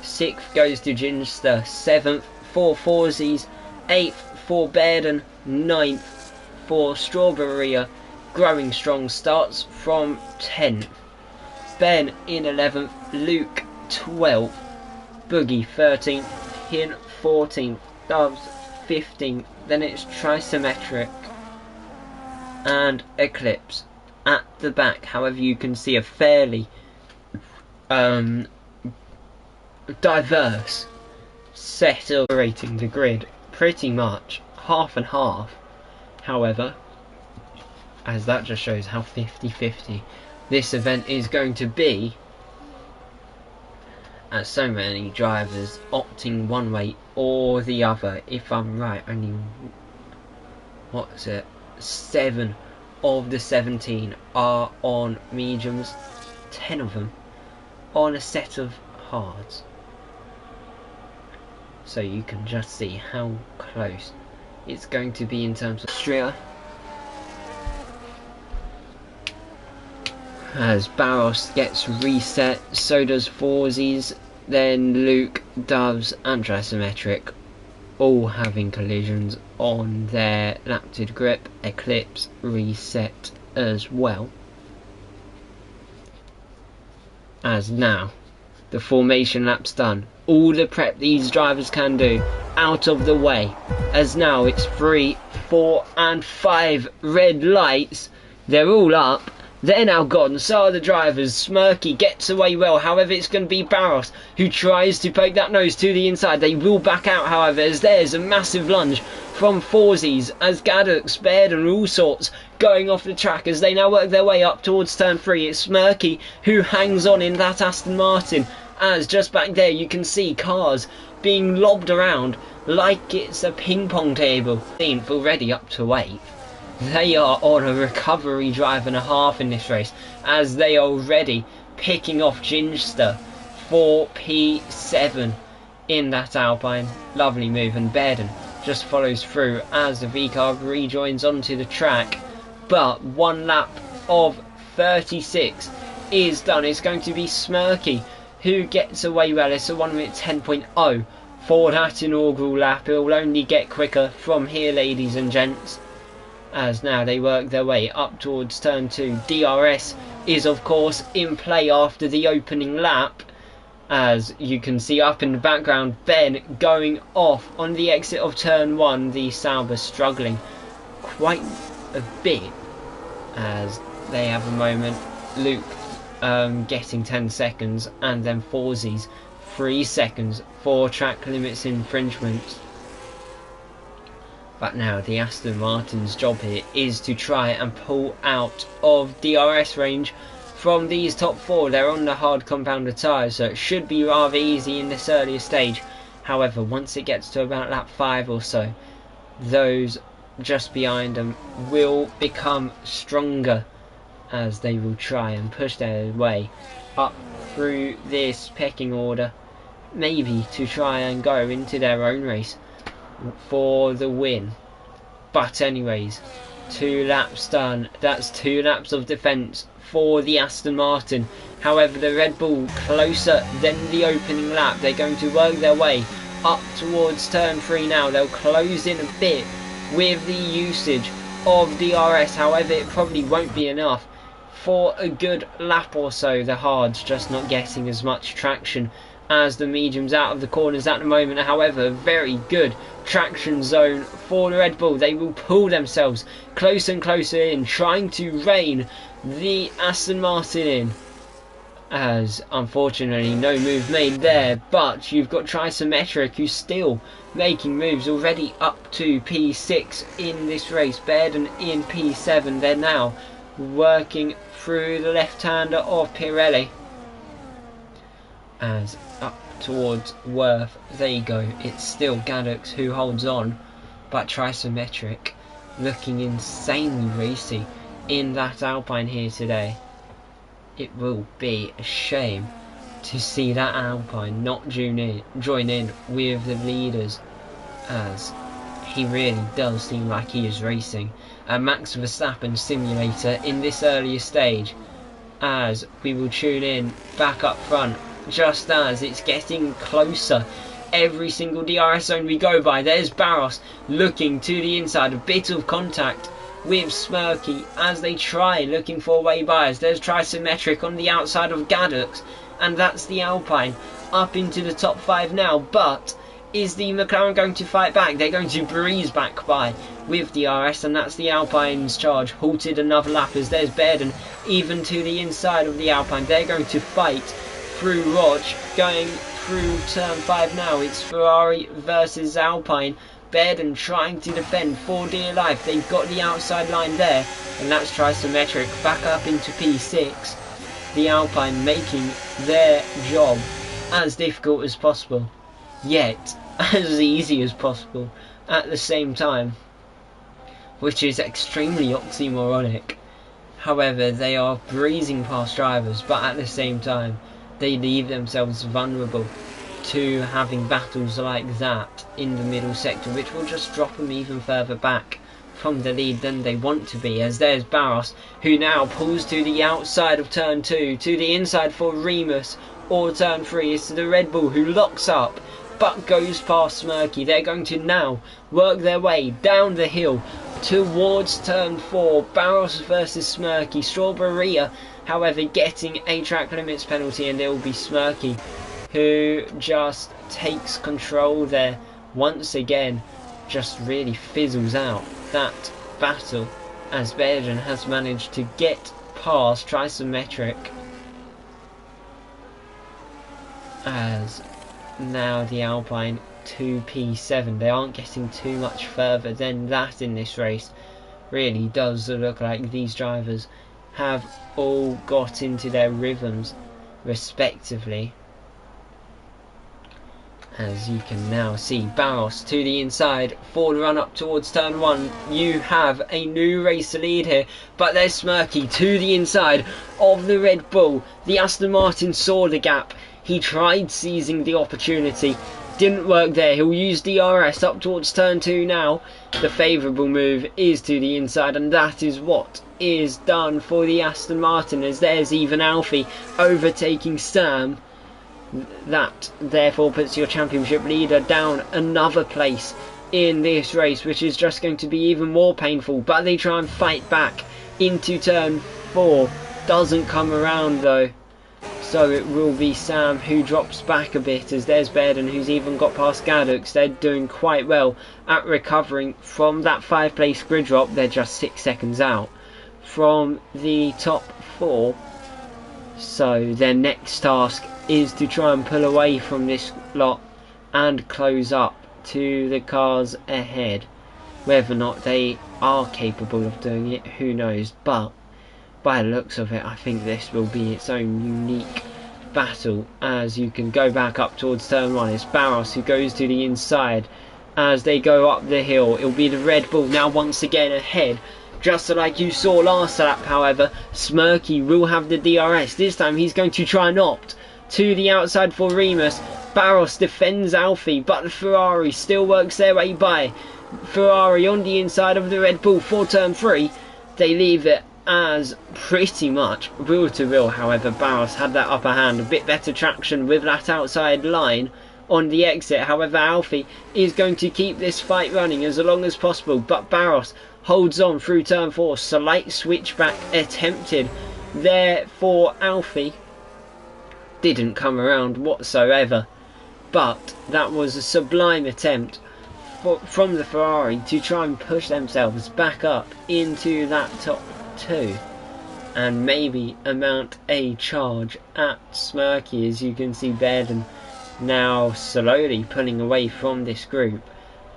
Sixth goes to Ginster, seventh for Forzies, eighth for Bairden, ninth for Strawberry. Growing Strong starts from 10th. Ben in 11th, Luke 12th, Boogie 13th, Hin 14th, Doves 15th. Then it's Trisymmetric and Eclipse at the back. However, you can see a fairly diverse set of rating the grid, pretty much half and half. However, as that just shows how 50-50 this event is going to be, as so many drivers opting one way or the other. If I'm right, only 7 of the 17 are on mediums, 10 of them on a set of hards. So you can just see how close it's going to be in terms of Austria. As Barros gets reset, so does Forzies, then Luke, Doves and Trisymmetric all having collisions on their lapted grip. Eclipse reset as well. As now the formation lap's done, all the prep these drivers can do out of the way, as now it's 3, 4 and 5 red lights. They're all up. They're now gone, so are the drivers. Smirky gets away well, however it's going to be Barros who tries to poke that nose to the inside. They will back out, however, as there's a massive lunge from Forzies, as Gaddux, Baird and all sorts going off the track as they now work their way up towards turn 3. It's Smirky who hangs on in that Aston Martin, as just back there you can see cars being lobbed around like it's a ping pong table. Already up to 8. They are on a recovery drive and a half in this race, as they are already picking off Ginster for P7 in that Alpine. Lovely move, and Bairden just follows through as the V-car rejoins onto the track. But 1 lap of 36 is done. It's going to be Smirky who gets away well. It's a 1 minute 10.0 for that inaugural lap. It will only get quicker from here, ladies and gents, as now they work their way up towards turn 2. DRS is of course in play after the opening lap, as you can see up in the background Ben going off on the exit of turn 1. The Sauber struggling quite a bit as they have a moment. Luke getting 10 seconds, and then Forzies 3 seconds for track limits infringements. But now the Aston Martin's job here is to try and pull out of DRS range from these top 4. They're on the hard compounder tyres, so it should be rather easy in this earlier stage. However, once it gets to about lap 5 or so, those just behind them will become stronger, as they will try and push their way up through this pecking order, maybe to try and go into their own race for the win. But anyways, 2 laps done. That's 2 laps of defence for the Aston Martin. However, the Red Bull closer than the opening lap. They're going to work their way up towards turn 3 now. They'll close in a bit with the usage of DRS. However, it probably won't be enough for a good lap or so. The hards just not getting as much traction as the mediums out of the corners at the moment. However, very good traction zone for the Red Bull. They will pull themselves closer and closer in, trying to rein the Aston Martin in, as unfortunately no move made there, but you've got Trisometric who's still making moves, already up to P6 in this race. Bairden in P7. They're now working through the left-hander of Pirelli as up towards Worth they go. It's still Gaddux who holds on, but Trisometric looking insanely racy in that Alpine here today. It will be a shame to see that Alpine not join in with the leaders, as he really does seem like he is racing a Max Verstappen simulator in this earlier stage, as we will tune in back up front just as it's getting closer. Every single DRS zone we go by, there's Barros looking to the inside, a bit of contact with Smirky as they try looking for way bys. There's Trisometric on the outside of Gaddux, and that's the Alpine up into the top 5 now. But is the McLaren going to fight back? They're going to breeze back by with DRS, and that's the Alpine's charge. Halted another lap as there's Bairden even to the inside of the Alpine. They're going to fight through Roch, going through turn 5 now. It's Ferrari versus Alpine. Bairden trying to defend for dear life. They've got the outside line there, and that's Trisometric back up into P6. The Alpine making their job as difficult as possible, yet as easy as possible at the same time, which is extremely oxymoronic. However, they are breezing past drivers, but at the same time they leave themselves vulnerable to having battles like that in the middle sector, which will just drop them even further back from the lead than they want to be. As there's Barros, who now pulls to the outside of turn 2, to the inside for Remus, or turn 3 is to the Red Bull, who locks up but goes past Smirky. They're going to now work their way down the hill towards turn 4. Barros versus Smirky. Strawberria, however, getting a track limits penalty, and there will be Smirky who just takes control there once again, just really fizzles out that battle as Bairden has managed to get past Trisometric, as now the Alpine 2P7. They aren't getting too much further than that in this race. Really does look like these drivers have all got into their rhythms respectively. As you can now see, Barros to the inside for the run up towards turn 1. You have a new race to lead here, but there's Smirky to the inside of the Red Bull. The Aston Martin saw the gap. He tried seizing the opportunity. Didn't work there. He'll use DRS up towards turn 2 now. The favourable move is to the inside, and that is what is done for the Aston Martin, as there's even Alfie overtaking Sam. That therefore puts your championship leader down another place in this race, which is just going to be even more painful. But they try and fight back into turn 4. Doesn't come around though, so it will be Sam who drops back a bit, as there's Bairden who's even got past Gaddux. They're doing quite well at recovering from that 5th place grid drop. They're just 6 seconds out from the top 4, so their next task is to try and pull away from this lot and close up to the cars ahead. Whether or not they are capable of doing it, who knows, but by the looks of it, I think this will be its own unique battle. As you can go back up towards turn 1, it's Barros who goes to the inside as they go up the hill. It'll be the Red Bull now once again ahead, just like you saw last lap. However, Smirky will have the DRS. This time he's going to try and opt to the outside for Remus. Barros defends Alfie, but the Ferrari still works their way by. Ferrari on the inside of the Red Bull for turn 3. They leave it as pretty much wheel to wheel. However, Barros had that upper hand, a bit better traction with that outside line on the exit. However, Alfie is going to keep this fight running as long as possible, but Barros holds on through turn 4. Slight switchback attempted there for Alfie. Didn't come around whatsoever, but that was a sublime attempt from the Ferrari to try and push themselves back up into that top 2. and maybe mount a charge at Smirky. As you can see, Bairden now slowly pulling away from this group,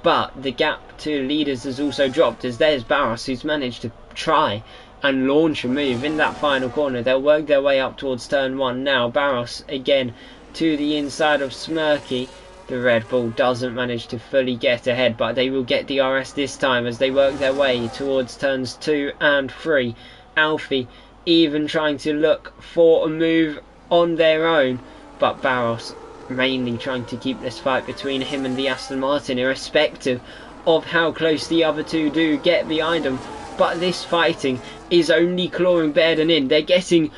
but the gap to leaders has also dropped, as there's Barros, who's managed to try and launch a move in that final corner. They'll work their way up towards turn 1 now. Barros again to the inside of Smirky. The Red Bull doesn't manage to fully get ahead, but they will get DRS this time as they work their way towards turns 2 and 3. Alfie even trying to look for a move on their own, but Barros mainly trying to keep this fight between him and the Aston Martin, irrespective of how close the other two do get behind them. But this fighting is only clawing Bairden in. They're getting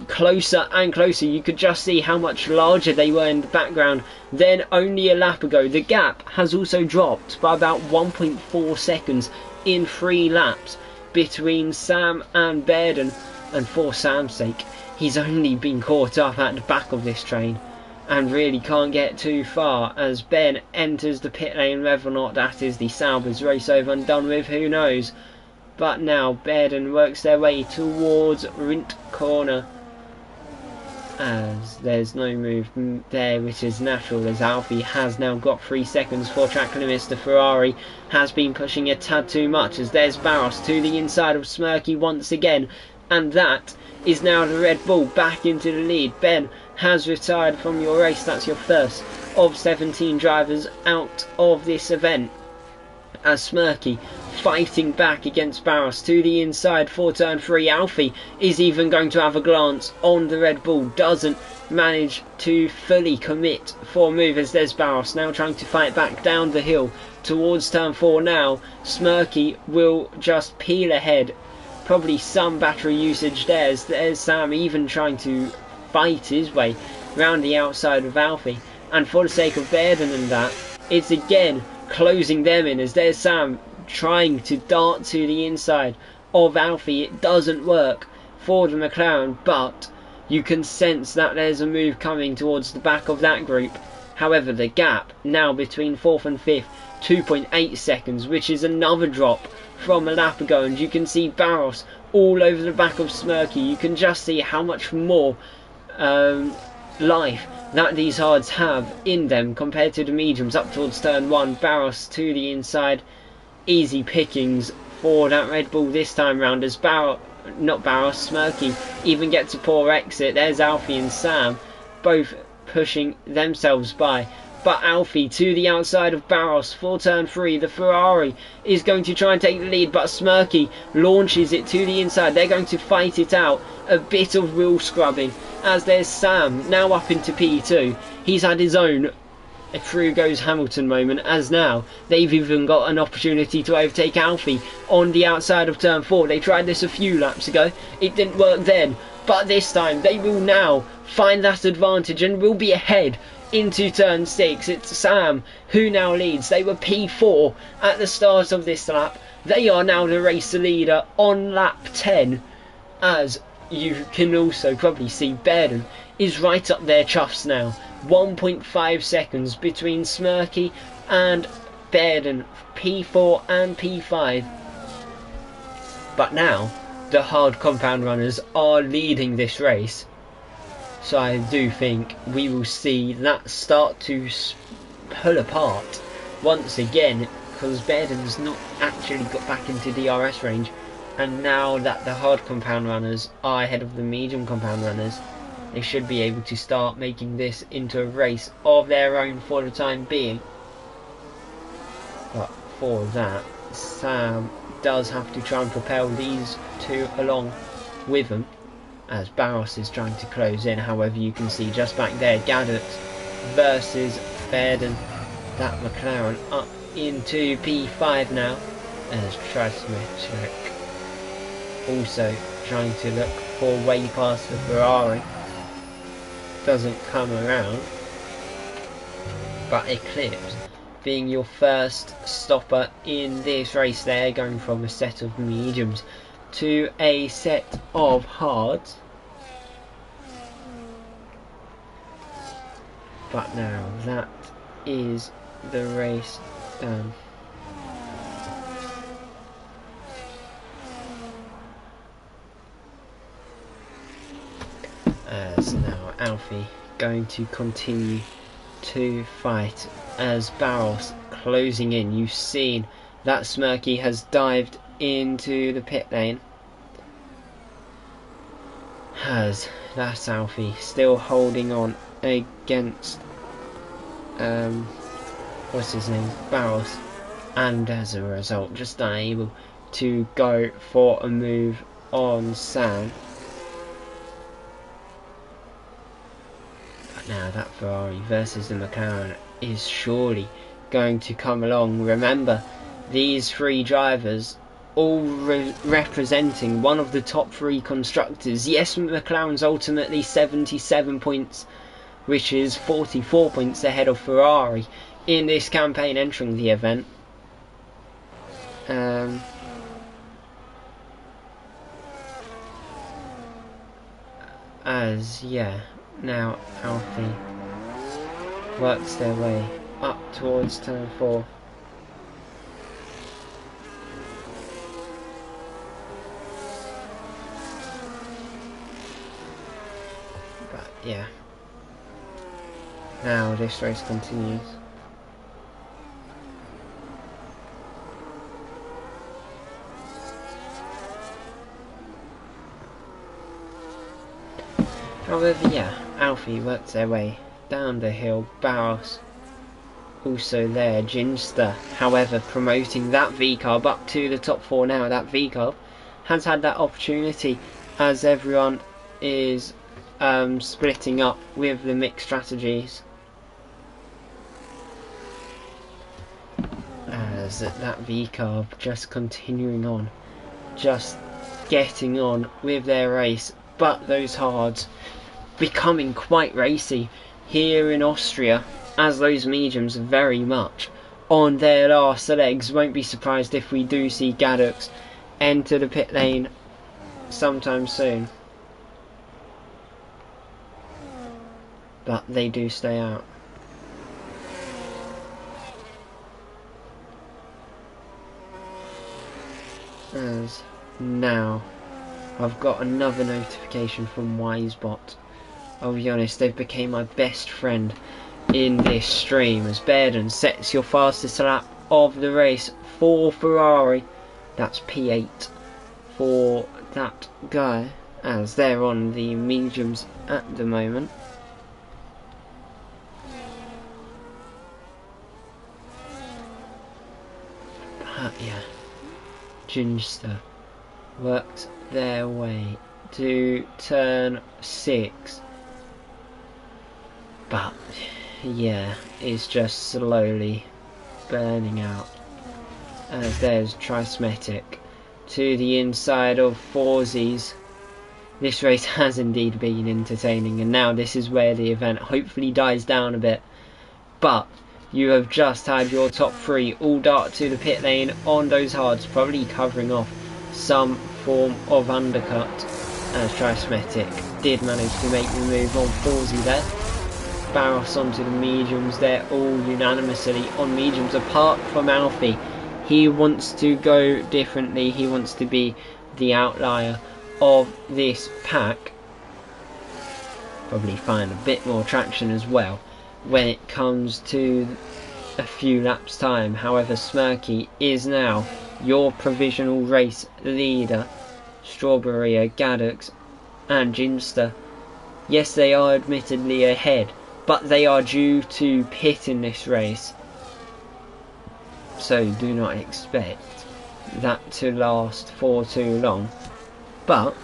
closer and closer. You could just see how much larger they were in the background than only a lap ago. The gap has also dropped by about 1.4 seconds in 3 laps between Sam and Bairden, and for Sam's sake, he's only been caught up at the back of this train and really can't get too far as Ben enters the pit lane. Whether or not that is the Sauber's race over and done with, who knows. But now Bairden works their way towards Rint Corner, as there's no move there, which is natural, as Alfie has now got 3 seconds for track limits. The Ferrari has been pushing a tad too much, as there's Barros to the inside of Smirky once again, and that is now the Red Bull back into the lead. Ben has retired from your race. That's your first of 17 drivers out of this event, as Smirky fighting back against Barros to the inside for turn 3. Alfie is even going to have a glance on the Red Bull, doesn't manage to fully commit for move, as there's Barros now trying to fight back down the hill towards turn 4 now. Smirky will just peel ahead, probably some battery usage there, as there's Sam even trying to fight his way round the outside of Alfie, and for the sake of Bairden and that, it's again closing them in, as there's Sam trying to dart to the inside of Alfie. It doesn't work for the McLaren, but you can sense that there's a move coming towards the back of that group. However, the gap now between 4th and 5th, 2.8 seconds, which is another drop from a lap ago, and you can see Barros all over the back of Smirky. You can just see how much more life that these hards have in them compared to the mediums up towards turn 1. Barros to the inside, easy pickings for that Red Bull this time round, as Smirky even gets a poor exit. There's Alfie and Sam both pushing themselves by, but Alfie to the outside of Barros for turn 3. The Ferrari is going to try and take the lead, but Smirky launches it to the inside. They're going to fight it out. A bit of wheel scrubbing, as there's Sam now up into P2. He's had his own through goes Hamilton moment, as now they've even got an opportunity to overtake Alfie on the outside of turn 4. They tried this a few laps ago, it didn't work then, but this time they will now find that advantage and will be ahead into turn 6. It's Sam who now leads. They were P4 at the start of this lap. They are now the race leader on lap 10, as you can also probably see Bairden is right up there chuffs now. 1.5 seconds between Smirky and Bairden, P4 and P5. But now the hard compound runners are leading this race, so I do think we will see that start to pull apart once again, because Bairden's not actually got back into DRS range, and now that the hard compound runners are ahead of the medium compound runners, they should be able to start making this into a race of their own for the time being. But for that, Sam does have to try and propel these two along with him, as Barros is trying to close in. However, you can see just back there, Gaddert versus Bairden. That McLaren up into P5 now, as Trasmetric also trying to look for way past the Ferrari. Doesn't come around, but Eclipse being your first stopper in this race there, going from a set of mediums to a set of hards. But now that is the race done. As now Alfie going to continue to fight as Barros closing in. You've seen that Smirky has dived into the pit lane. That's Alfie still holding on against what's his name, Barros, and as a result just unable to go for a move on Sam. But now that Ferrari versus the McLaren is surely going to come along. Remember, these three drivers all representing one of the top three constructors. Yes, McLaren's ultimately 77 points, which is 44 points ahead of Ferrari in this campaign entering the event. Now Alfie works their way up towards turn 4. But yeah, now this race continues. However, yeah, Alfie works their way down the hill. Barros also there. Ginster, however, promoting that V-Carb up to the top 4 now. That V-Carb has had that opportunity as everyone is splitting up with the mixed strategies. As that V-Carb just continuing on, just getting on with their race, but those hards becoming quite racy here in Austria, as those mediums are very much on their last legs. Won't be surprised if we do see Gadux enter the pit lane sometime soon, but they do stay out. As now I've got another notification from Wisebot. I'll be honest, they've become my best friend in this stream, as Bairden sets your fastest lap of the race for Ferrari. That's P8 for that guy, as they're on the mediums at the moment. But yeah, Ginster worked their way to turn 6. But yeah, it's just slowly burning out, as there's Trismetic to the inside of Forzies. This race has indeed been entertaining, and now this is where the event hopefully dies down a bit. But you have just had your top 3 all dart to the pit lane on those hards, probably covering off some form of undercut, as Trismetic did manage to make the move on Forzi there. Barros onto the mediums. They're all unanimously on mediums, apart from Alfie. He wants to go differently. He wants to be the outlier of this pack. Probably find a bit more traction as well when it comes to a few laps time. However, Smirky is now your provisional race leader. Strawberry, Gadux and Ginster, yes, they are admittedly ahead, but they are due to pit in this race, so do not expect that to last for too long. But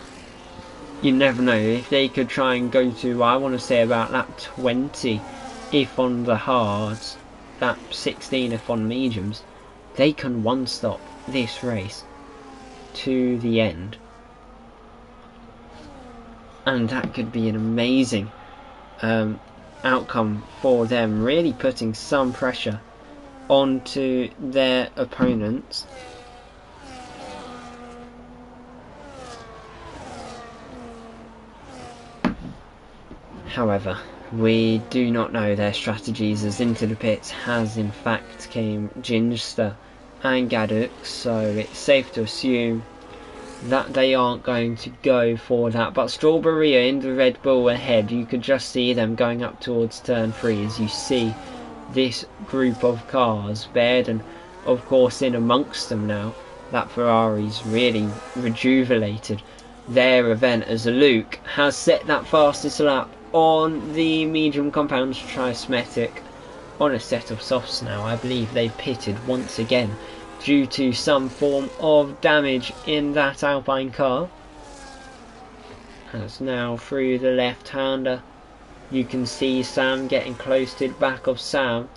you never know, if they could try and go to, I want to say about lap 20 if on the hards, lap 16 if on mediums, they can one stop this race to the end, and that could be an amazing outcome for them, really putting some pressure onto their opponents. However, we do not know their strategies, as into the pits has in fact came Ginster and Gadux, so it's safe to assume that they aren't going to go for that. But Strawberry in the Red Bull ahead, you could just see them going up towards turn 3 as you see this group of cars. Bairden, of course, in amongst them now. That Ferrari's really rejuvenated their event as Luke has set that fastest lap on the medium compound Trismetic on a set of softs now. I believe they pitted once again due to some form of damage in that Alpine car. As now through the left-hander, you can see Sam getting close to the back of Sam.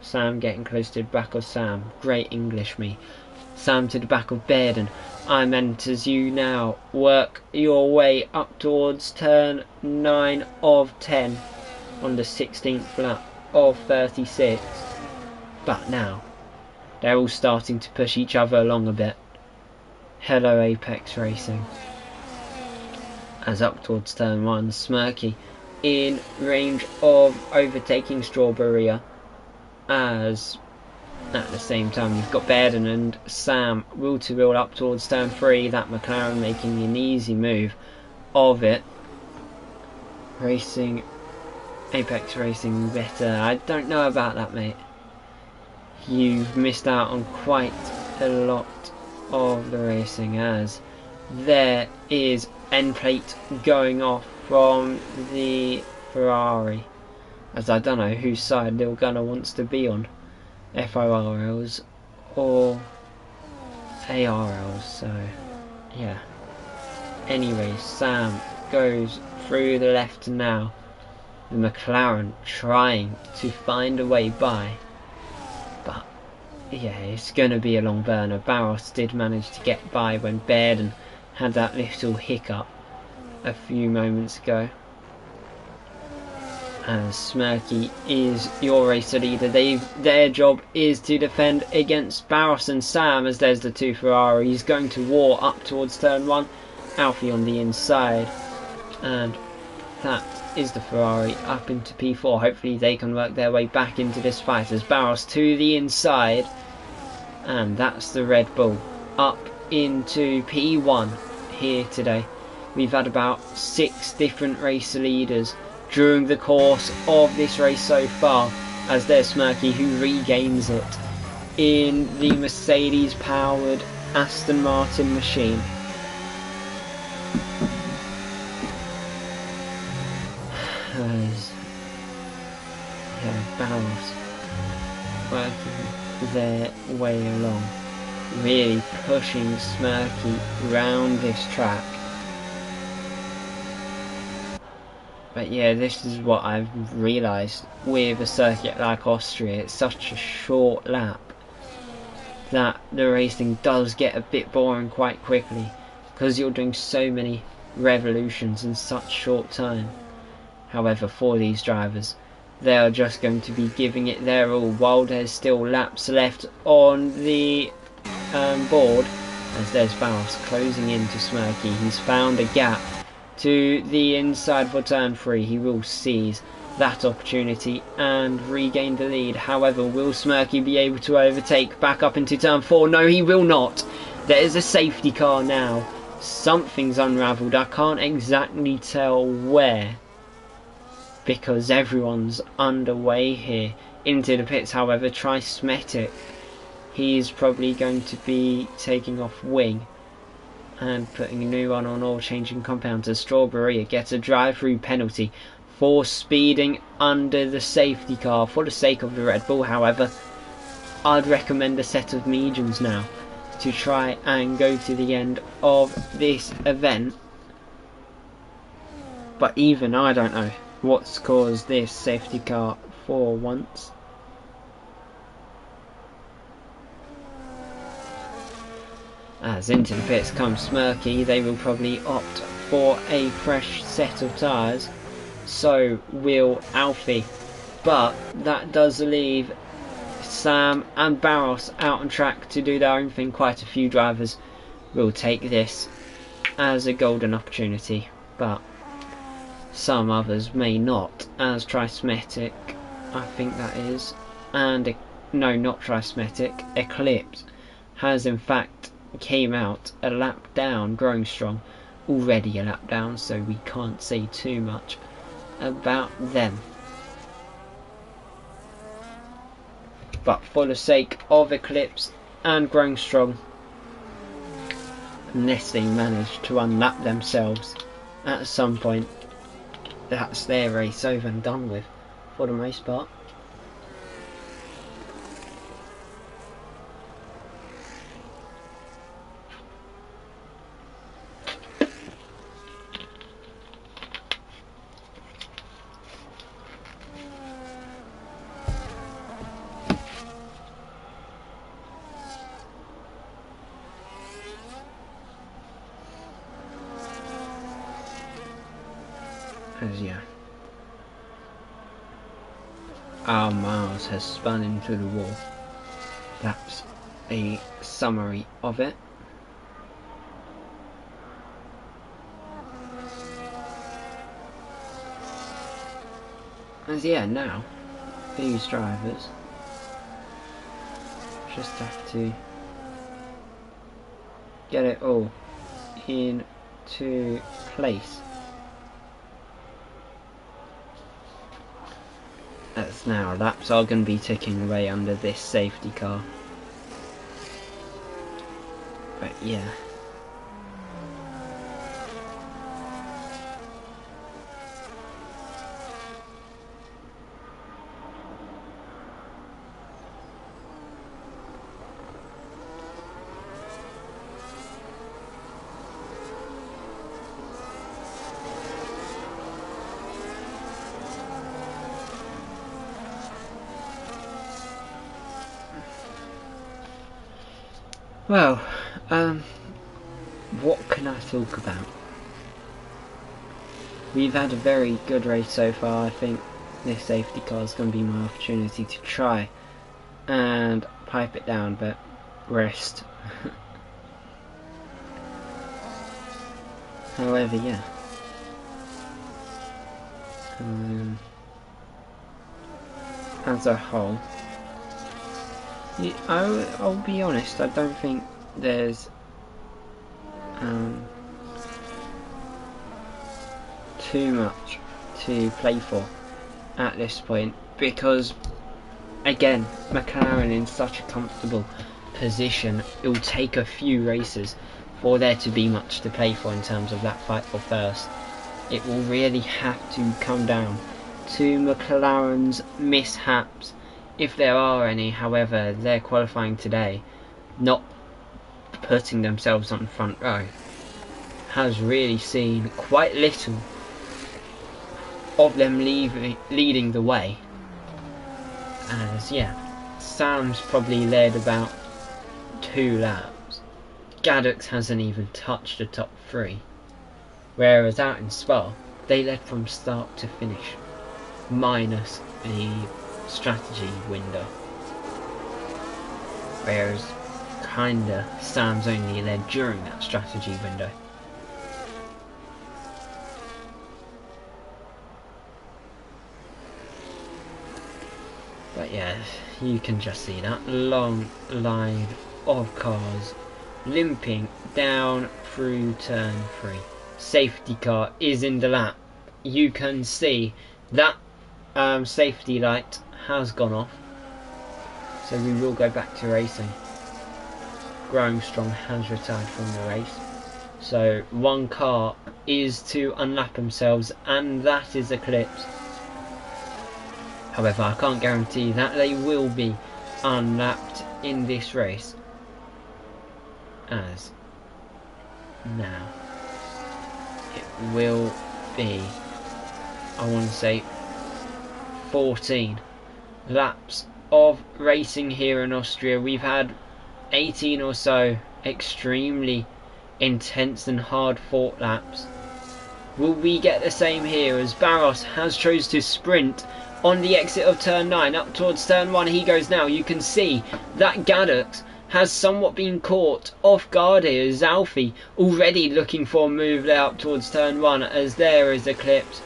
Sam getting close to the back of Sam. Great English me. Sam to the back of Bairden. I meant as you now work your way up towards turn 9 of 10 on the 16th lap of 36. But now they're all starting to push each other along a bit. Hello Apex Racing. As up towards turn 1, Smirky in range of overtaking Strawberry, as at the same time you've got Bairden and Sam wheel to wheel up towards turn 3. That McLaren making an easy move of it. Racing, Apex Racing better. I don't know about that, mate. You've missed out on quite a lot of the racing, as there is end plate going off from the Ferrari, as I don't know whose side Lil Gunner wants to be on, FORLs or ARLs, so yeah. Anyway, Sam goes through the left now. The McLaren trying to find a way by, but yeah, it's going to be a long burner. Barros did manage to get by when Bairden had that little hiccup a few moments ago. As Smirky is your racer leader, their job is to defend against Barros and Sam, as there's the two Ferraris going to war up towards turn 1. Alfie on the inside, and that is the Ferrari up into P4. Hopefully they can work their way back into this fight as Barros to the inside, and that's the Red Bull up into P1 here today. We've had about 6 different racer leaders during the course of this race so far, as there's Smirky who regains it in the Mercedes powered Aston Martin machine. As Barros working their way along, really pushing Smirky round this track. But yeah, this is what I've realised with a circuit like Austria. It's such a short lap that the racing does get a bit boring quite quickly, because you're doing so many revolutions in such short time. However, for these drivers, they are just going to be giving it their all while there's still laps left on the board, as there's Barros closing into Smirky. He's found a gap to the inside for turn 3. He will seize that opportunity and regain the lead. However, will Smirky be able to overtake back up into turn 4? No, he will not. There is a safety car now. Something's unravelled. I can't exactly tell where, because everyone's underway here into the pits. However, Trismetic, he's probably going to be taking off wing and putting a new one on, or changing compound to Strawberry. Gets a drive-through penalty for speeding under the safety car for the sake of the Red Bull. However, I'd recommend a set of mediums now to try and go to the end of this event. But even I don't know what's caused this safety car for once. As into the pits comes Smirky, they will probably opt for a fresh set of tyres. So will Alfie. But that does leave Sam and Barros out on track to do their own thing. Quite a few drivers will take this as a golden opportunity, but some others may not, as Trismetic, I think that is, and no, not Trismetic, Eclipse has in fact came out a lap down, growing strong, already a lap down, so we can't say too much about them. But for the sake of Eclipse and growing strong, unless they manage to unlap themselves at some point, that's their race over and done with for the most part. As yeah, our Miles has spun into the wall. That's a summary of it. As yeah, now these drivers just have to get it all into place. As now laps are going to be ticking away under this safety car. But yeah. Well, what can I talk about? We've had a very good race so far. I think this safety car is going to be my opportunity to try and pipe it down, but rest. However, yeah. As a whole, I'll be honest, I don't think there's too much to play for at this point, because again, McLaren in such a comfortable position. It'll take a few races for there to be much to play for in terms of that fight for first. It will really have to come down to McLaren's mishaps, if there are any. However, their qualifying today, not putting themselves on the front row, has really seen quite little of them leading the way. As yeah, Sam's probably led about 2 laps. Gaddox hasn't even touched the top 3. Whereas out in Spa, they led from start to finish, minus a strategy window. Whereas kinda Sam's only led during that strategy window. But yeah, you can just see that long line of cars limping down through turn 3. Safety car is in the lap. You can see that safety light has gone off, so we will go back to racing. Growing Strong has retired from the race, so one car is to unlap themselves, and that is Eclipse. However, I can't guarantee that they will be unlapped in this race, as now it will be, I want to say, 14 laps of racing here in Austria. We've had 18 or so extremely intense and hard fought laps. Will we get the same here, as Barros has chose to sprint on the exit of turn 9 up towards turn 1? He goes now. You can see that Gaddox has somewhat been caught off guard here, as Alfie already looking for a move there up towards turn 1, as there is Eclipse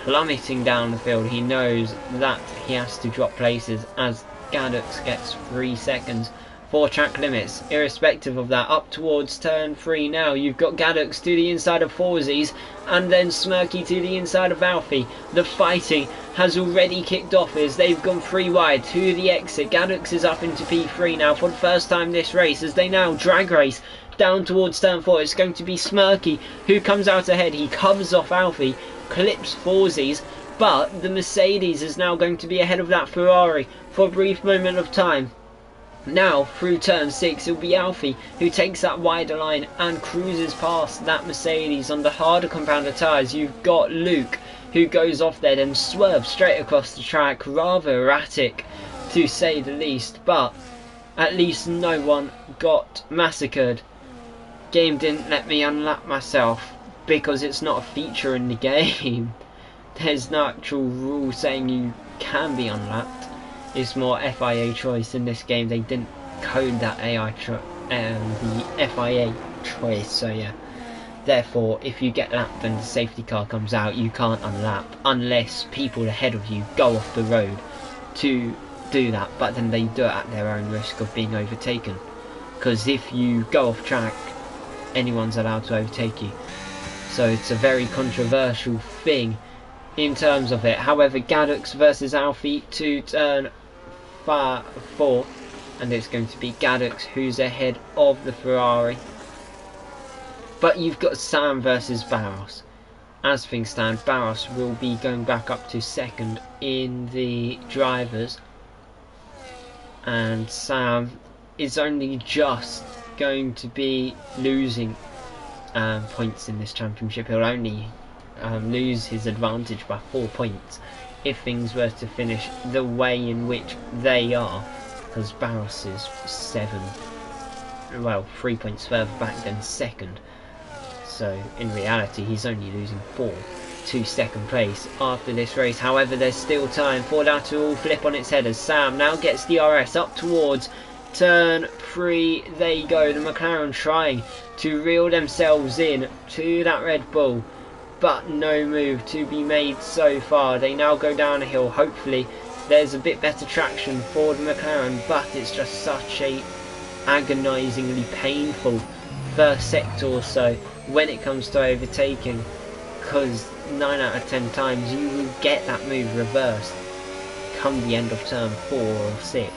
plummeting down the field. He knows that he has to drop places, as Gaddox gets 3 seconds for track limits. Irrespective of that, up towards turn 3 now, you've got Gadux to the inside of Forzies, and then Smirky to the inside of Alfie. The fighting has already kicked off as they've gone 3 wide to the exit. Gadux is up into P3 now for the first time this race, as they now drag race down towards turn 4. It's going to be Smirky who comes out ahead. He covers off Alfie, clips Forzies, but the Mercedes is now going to be ahead of that Ferrari for a brief moment of time. Now, through turn 6, it'll be Alfie who takes that wider line and cruises past that Mercedes on the harder compounder tyres. You've got Luke who goes off there and swerves straight across the track. Rather erratic, to say the least, but at least no one got massacred. Game didn't let me unlap myself because it's not a feature in the game. There's no actual rule saying you can be unlapped. It's more FIA choice in this game. They didn't code that the FIA choice, so yeah. Therefore, if you get lapped and the safety car comes out, you can't unlap unless people ahead of you go off the road to do that. But then they do it at their own risk of being overtaken. Because if you go off track, anyone's allowed to overtake you. So it's a very controversial thing in terms of it. However, Gadux versus Alfie to turn 4, and it's going to be Gadux who's ahead of the Ferrari. But you've got Sam versus Barros. As things stand, Barros will be going back up to second in the drivers, and Sam is only just going to be losing points in this championship. He'll only lose his advantage by 4 points if things were to finish the way in which they are, because Barros is 3 points further back than second. So in reality he's only losing 4 to second place after this race. However, there's still time for that to all flip on its head as Sam now gets DRS up towards turn 3. There you go, the McLaren trying to reel themselves in to that Red Bull, but no move to be made so far. They now go down a hill. Hopefully there's a bit better traction for the McLaren, but it's just such a agonisingly painful first sector or so when it comes to overtaking, because 9 out of 10 times you will get that move reversed come the end of turn 4 or 6.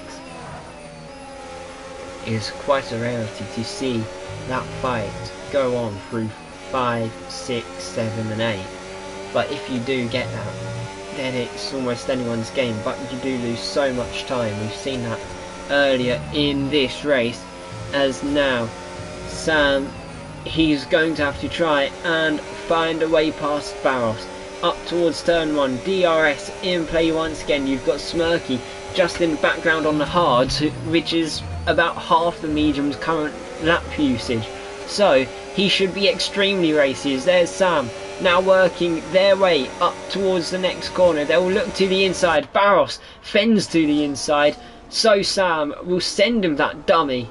It is quite a rarity to see that fight go on through 5, 6, 7 and 8, but if you do get that, then it's almost anyone's game, but you do lose so much time. We've seen that earlier in this race, as now Sam, he's going to have to try and find a way past Barros up towards turn 1. DRS in play once again. You've got Smirky just in the background on the hards, which is about half the medium's current lap usage, so he should be extremely racy. As there's Sam now working their way up towards the next corner. They'll look to the inside. Barros fends to the inside, so Sam will send him that dummy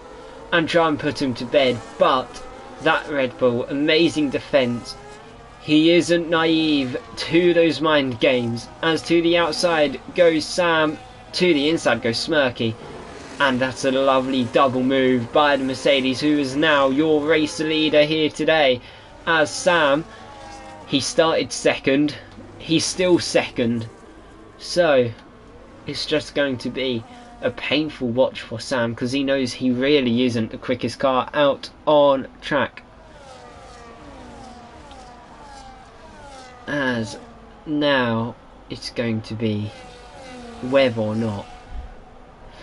and try and put him to bed. But that Red Bull, amazing defence. He isn't naive to those mind games. As to the outside goes Sam, to the inside goes Smirky. And that's a lovely double move by the Mercedes, who is now your race leader here today. As Sam, he started second, he's still second. So it's just going to be a painful watch for Sam, because he knows he really isn't the quickest car out on track. As now it's going to be whether or not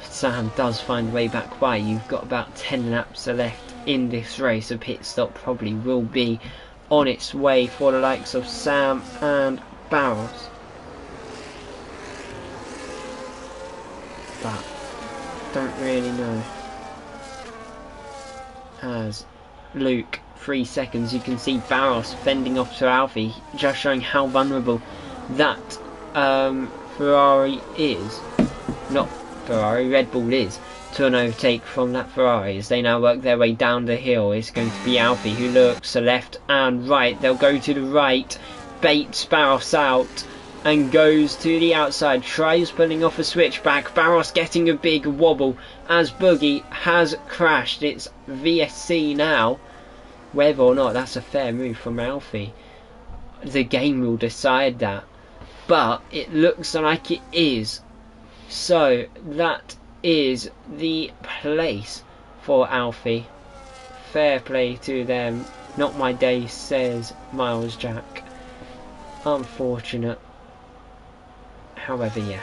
Sam does find a way back by. You've got about 10 laps left in this race. A pit stop probably will be on its way for the likes of Sam and Barros, but don't really know. As Luke, 3 seconds, you can see Barros fending off to Alfie, just showing how vulnerable that Ferrari is. Not Ferrari, Red Bull is to an overtake from that Ferrari. As they now work their way down the hill, it's going to be Alfie who looks to left and right. They'll go to the right, baits Barros out, and goes to the outside, tries pulling off a switchback. Barros getting a big wobble as Boogie has crashed. It's VSC now. Whether or not that's a fair move from Alfie, the game will decide that, but it looks like it is. So that is the place for Alfie. Fair play to them. Not my day, says Miles Jack. Unfortunate. However, yeah.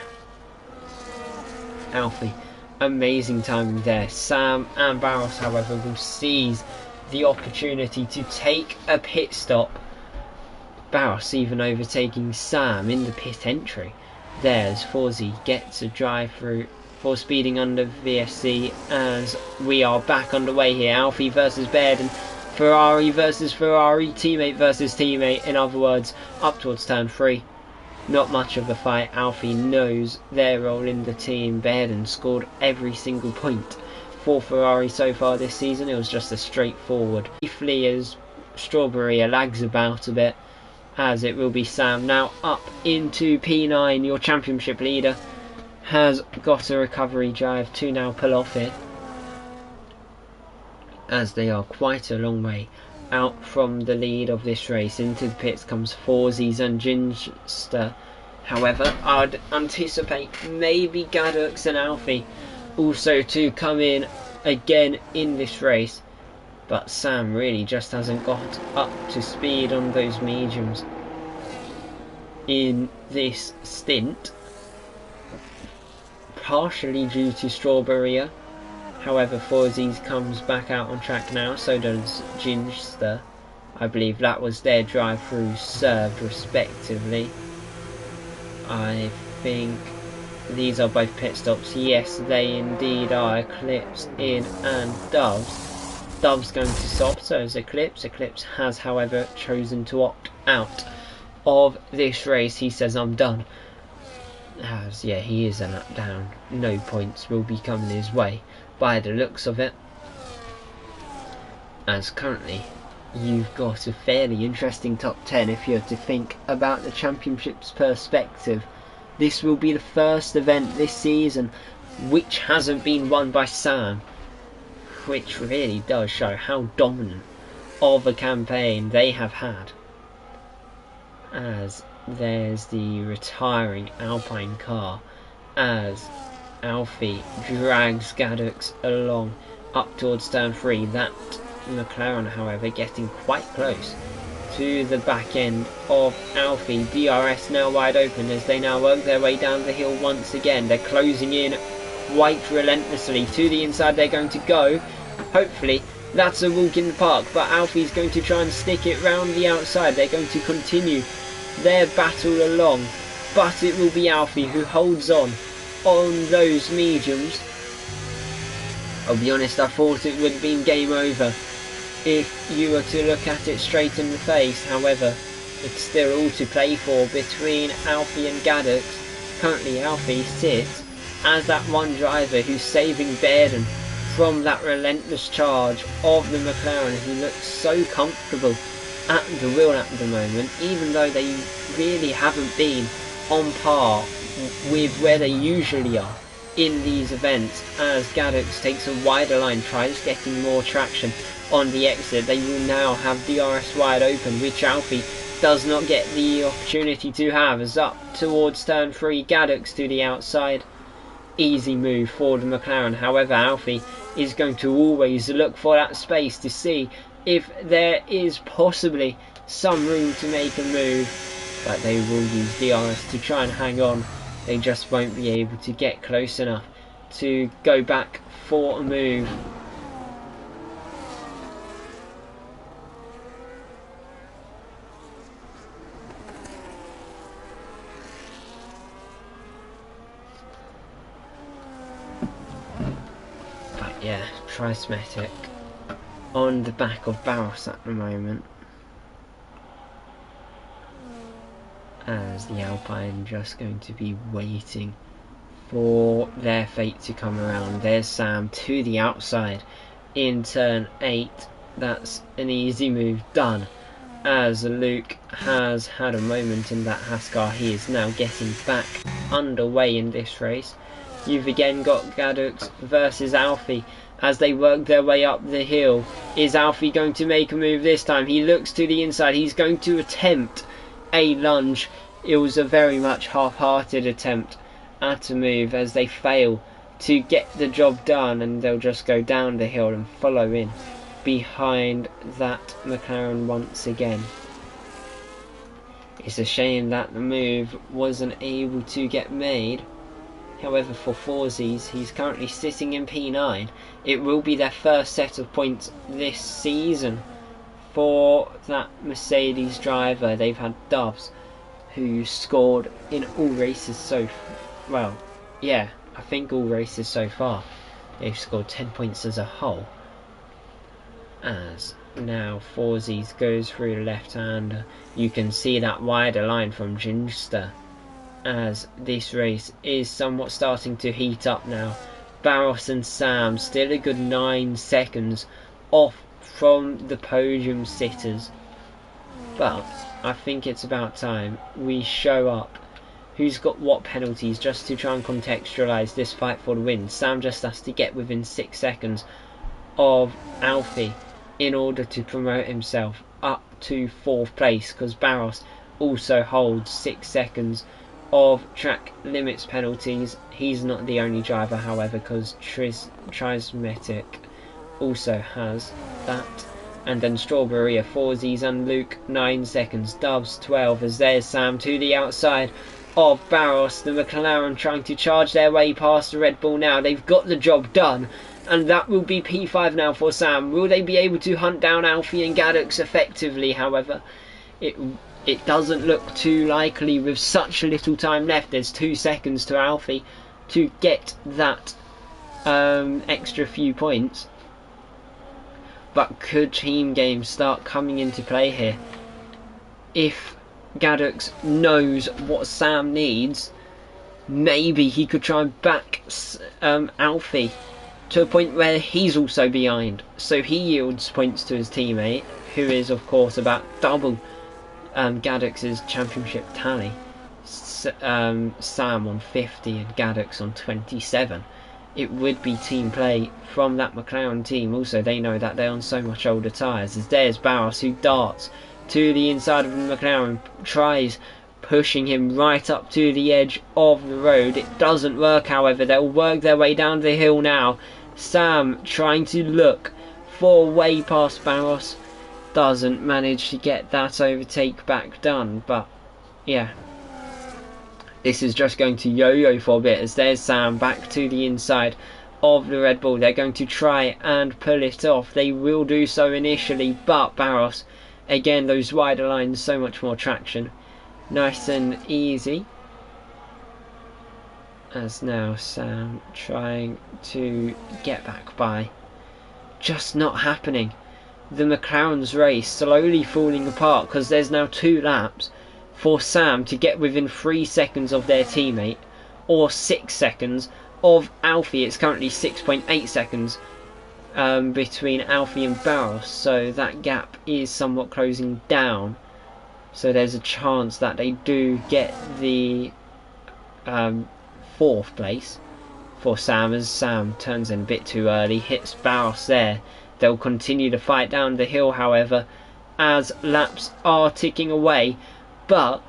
Alfie, amazing timing there. Sam and Barros, however, will seize the opportunity to take a pit stop. Barros even overtaking Sam in the pit entry. There's Forzy gets a drive through for speeding under VSC as we are back underway here. Alfie versus Baird and Ferrari versus Ferrari, teammate versus teammate. In other words, up towards turn 3. Not much of a fight. Alfie knows their role in the team. Baird scored every single point for Ferrari so far this season. It was just a straightforward. Briefly as Strawberry lags about a bit, as it will be Sam now up into P9. Your championship leader has got a recovery drive to now pull off it, as they are quite a long way out from the lead of this race. Into the pits comes Forzies and Ginster. However, I'd anticipate maybe Gadux and Alfie also to come in again in this race, but Sam really just hasn't got up to speed on those mediums in this stint, partially due to Strawberry. However, Forzies comes back out on track now, so does Ginster. I believe that was their drive-through served respectively. I think these are both pit stops. Yes, they indeed are. Eclipse in and Doves. Dove's going to stop, so is Eclipse. Eclipse has, however, chosen to opt out of this race. He says, I'm done. As, yeah, he is a lap down. No points will be coming his way by the looks of it. As currently, you've got a fairly interesting top 10 if you're to think about the championship's perspective. This will be the first event this season which hasn't been won by Sam, which really does show how dominant of a campaign they have had. As there's the retiring Alpine car, as Alfie drags Gadux along up towards turn 3. That McLaren, however, getting quite close to the back end of Alfie. DRS now wide open as they now work their way down the hill once again. They're closing in quite relentlessly. To the inside they're going to go. Hopefully that's a walk in the park, but Alfie's going to try and stick it round the outside. They're going to continue their battle along, but it will be Alfie who holds on those mediums. I'll be honest, I thought it would have been game over if you were to look at it straight in the face. However, it's still all to play for between Alfie and Gadux. Currently Alfie sits as that one driver who's saving Bairden from that relentless charge of the McLaren, who looks so comfortable at the wheel at the moment, even though they really haven't been on par with where they usually are in these events. As Gadux takes a wider line, tries getting more traction on the exit. They will now have DRS wide open, which Alfie does not get the opportunity to have, as up towards turn 3, Gadux to the outside. Easy move for the McLaren. However, Alfie is going to always look for that space to see if there is possibly some room to make a move, but they will use DRS to try and hang on. They just won't be able to get close enough to go back for a move. But yeah, Trismetic on the back of Barros at the moment, as the Alpine just going to be waiting for their fate to come around. There's Sam to the outside in turn 8. That's an easy move done as Luke has had a moment in that Haskar. He is now getting back underway in this race. You've again got Gadux versus Alfie as they work their way up the hill. Is Alfie going to make a move this time? He looks to the inside. He's going to attempt a lunge. It was a very much half-hearted attempt at a move as they fail to get the job done, and they'll just go down the hill and follow in behind that McLaren once again. It's a shame that the move wasn't able to get made. However, for Forzies, he's currently sitting in P9. It will be their first set of points this season for that Mercedes driver. They've had Doves, who scored in all races I think all races so far. They've scored 10 points as a whole. As now Forzies goes through the left-hander. You can see that wider line from Ginster as this race is somewhat starting to heat up now. Barros and Sam still a good 9 seconds off from the podium sitters, but I think it's about time we show up who's got what penalties, just to try and contextualise this fight for the win. Sam just has to get within 6 seconds of Alfie in order to promote himself up to 4th place, because Barros also holds 6 seconds of track limits penalties. He's not the only driver, however, because Trismetic also has that. And then Strawberry, Forzies and Luke 9 seconds, Doves 12, as there's Sam to the outside of Barros. The McLaren trying to charge their way past the Red Bull now. They've got the job done, and that will be P5 now for Sam. Will they be able to hunt down Alfie and Gadux effectively? However, it doesn't look too likely with such little time left. There's 2 seconds to Alfie to get that extra few points. But could team games start coming into play here? If Gadux knows what Sam needs, maybe he could try and back Alfie to a point where he's also behind, so he yields points to his teammate, who is of course about double Gadux's championship tally. Sam on 50 and Gadux on 27. It would be team play from that McLaren team. Also, they know that they're on so much older tyres, as there's Barros who darts to the inside of the McLaren, tries pushing him right up to the edge of the road. It doesn't work, however. They'll work their way down the hill now. Sam trying to look for a way past Barros, doesn't manage to get that overtake back done. But yeah, this is just going to yo-yo for a bit, as there's Sam back to the inside of the Red Bull. They're going to try and pull it off. They will do so initially, but Barros, again, those wider lines, so much more traction. Nice and easy. As now Sam trying to get back by. Just not happening. The McLaren's race slowly falling apart, because there's now 2 laps for Sam to get within 3 seconds of their teammate, or 6 seconds of Alfie. It's currently 6.8 seconds between Alfie and Barros, so that gap is somewhat closing down. So there's a chance that they do get the 4th place for Sam, as Sam turns in a bit too early, hits Barros there. They'll continue to fight down the hill, however, as laps are ticking away. But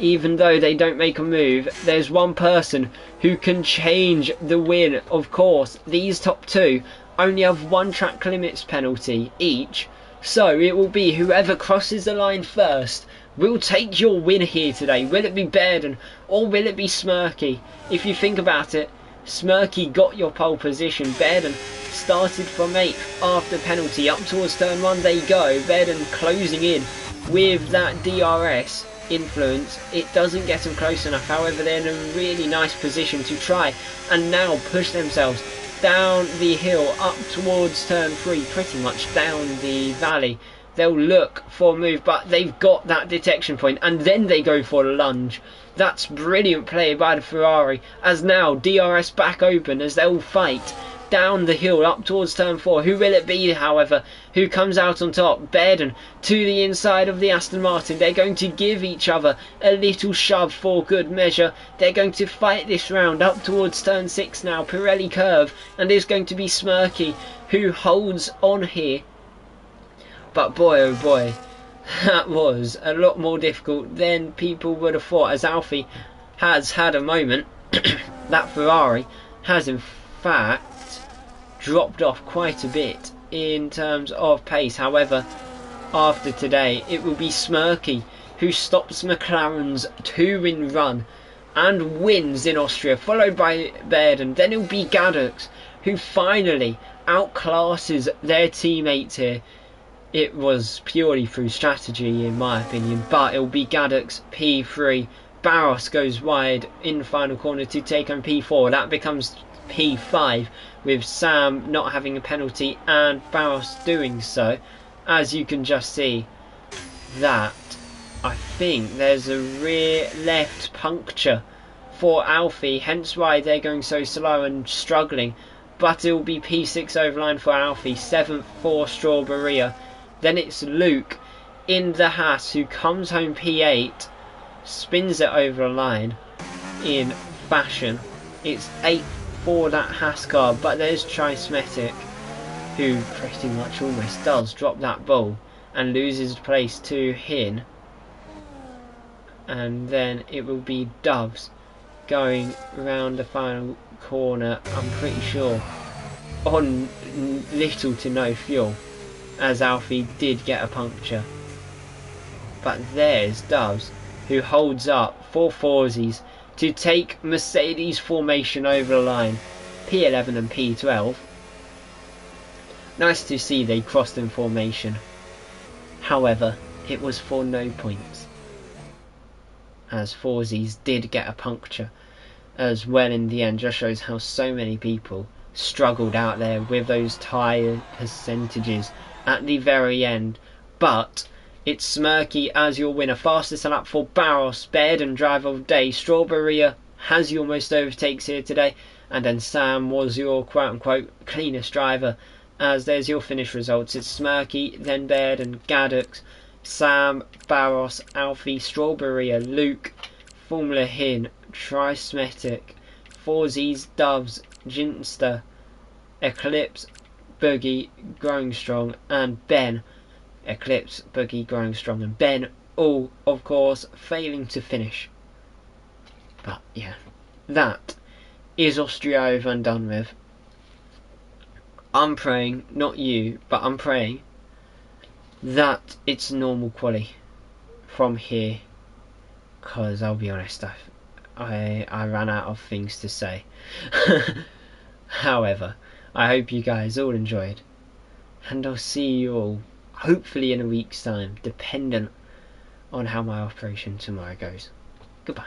even though they don't make a move, there's one person who can change the win. Of course, these top 2 only have 1 track limits penalty each, so it will be whoever crosses the line first will take your win here today. Will it be Bairden or will it be Smirky? If you think about it, Smirky got your pole position. Bairden started from 8th after penalty. Up towards turn 1 they go. Bairden closing in with that DRS influence. It doesn't get them close enough. However, they're in a really nice position to try and now push themselves down the hill up towards turn 3, pretty much down the valley. They'll look for a move, but they've got that detection point, and then they go for a lunge. That's brilliant play by the Ferrari, as now DRS back open, as they'll fight down the hill up towards turn 4. Who will it be, however? Who comes out on top? Bairden to the inside of the Aston Martin. They're going to give each other a little shove for good measure. They're going to fight this round up towards turn 6 now. Pirelli curve, and there's going to be Smirky who holds on here. But boy oh boy, that was a lot more difficult than people would have thought, as Alfie has had a moment. That Ferrari has in fact dropped off quite a bit in terms of pace. However, after today it will be Smirky who stops McLaren's 2-win run and wins in Austria, followed by Bairden. Then it will be Gaddux who finally outclasses their teammates here. It was purely through strategy in my opinion, but it will be Gaddux P3. Barros goes wide in the final corner to take on P4. That becomes P5 with Sam not having a penalty and Barros doing so. As you can just see, that I think there's a rear left puncture for Alfie, hence why they're going so slow and struggling. But it will be P6 overline for Alfie, 7th for Strawberria. Then it's Luke in the Haas who comes home P8, spins it over the line in fashion. It's 8th for that Haas car, but there's Trismetic who pretty much almost does drop that ball and loses place to Hin. And then it will be Doves going round the final corner, I'm pretty sure, on little to no fuel, as Alfie did get a puncture. But there's Doves who holds up for Forzies to take Mercedes formation over the line, P11 and P12. Nice to see they crossed in formation. However, it was for no points, as Forzies did get a puncture as well in the end. Just shows how so many people struggled out there with those tyre percentages at the very end. But it's Smirky as your winner. Fastest lap for Barros, Bairden driver of the day. Strawberria has your most overtakes here today, and then Sam was your quote-unquote cleanest driver, as there's your finish results. It's Smirky, then Bairden, Gaddux, Sam, Barros, Alfie, Strawberria, Luke, Formula Hin, Trismetic, Forzies, Doves, Ginster, Eclipse, Boogie, Growing Strong, and Ben. Eclipse, Boogie, Growing Strong, and Ben, all of course failing to finish. But yeah, that is Austria over and done with. I'm praying, not you, but I'm praying that it's normal quali from here, because I'll be honest, I ran out of things to say. However, I hope you guys all enjoyed, and I'll see you all hopefully in a week's time, dependent on how my operation tomorrow goes. Goodbye.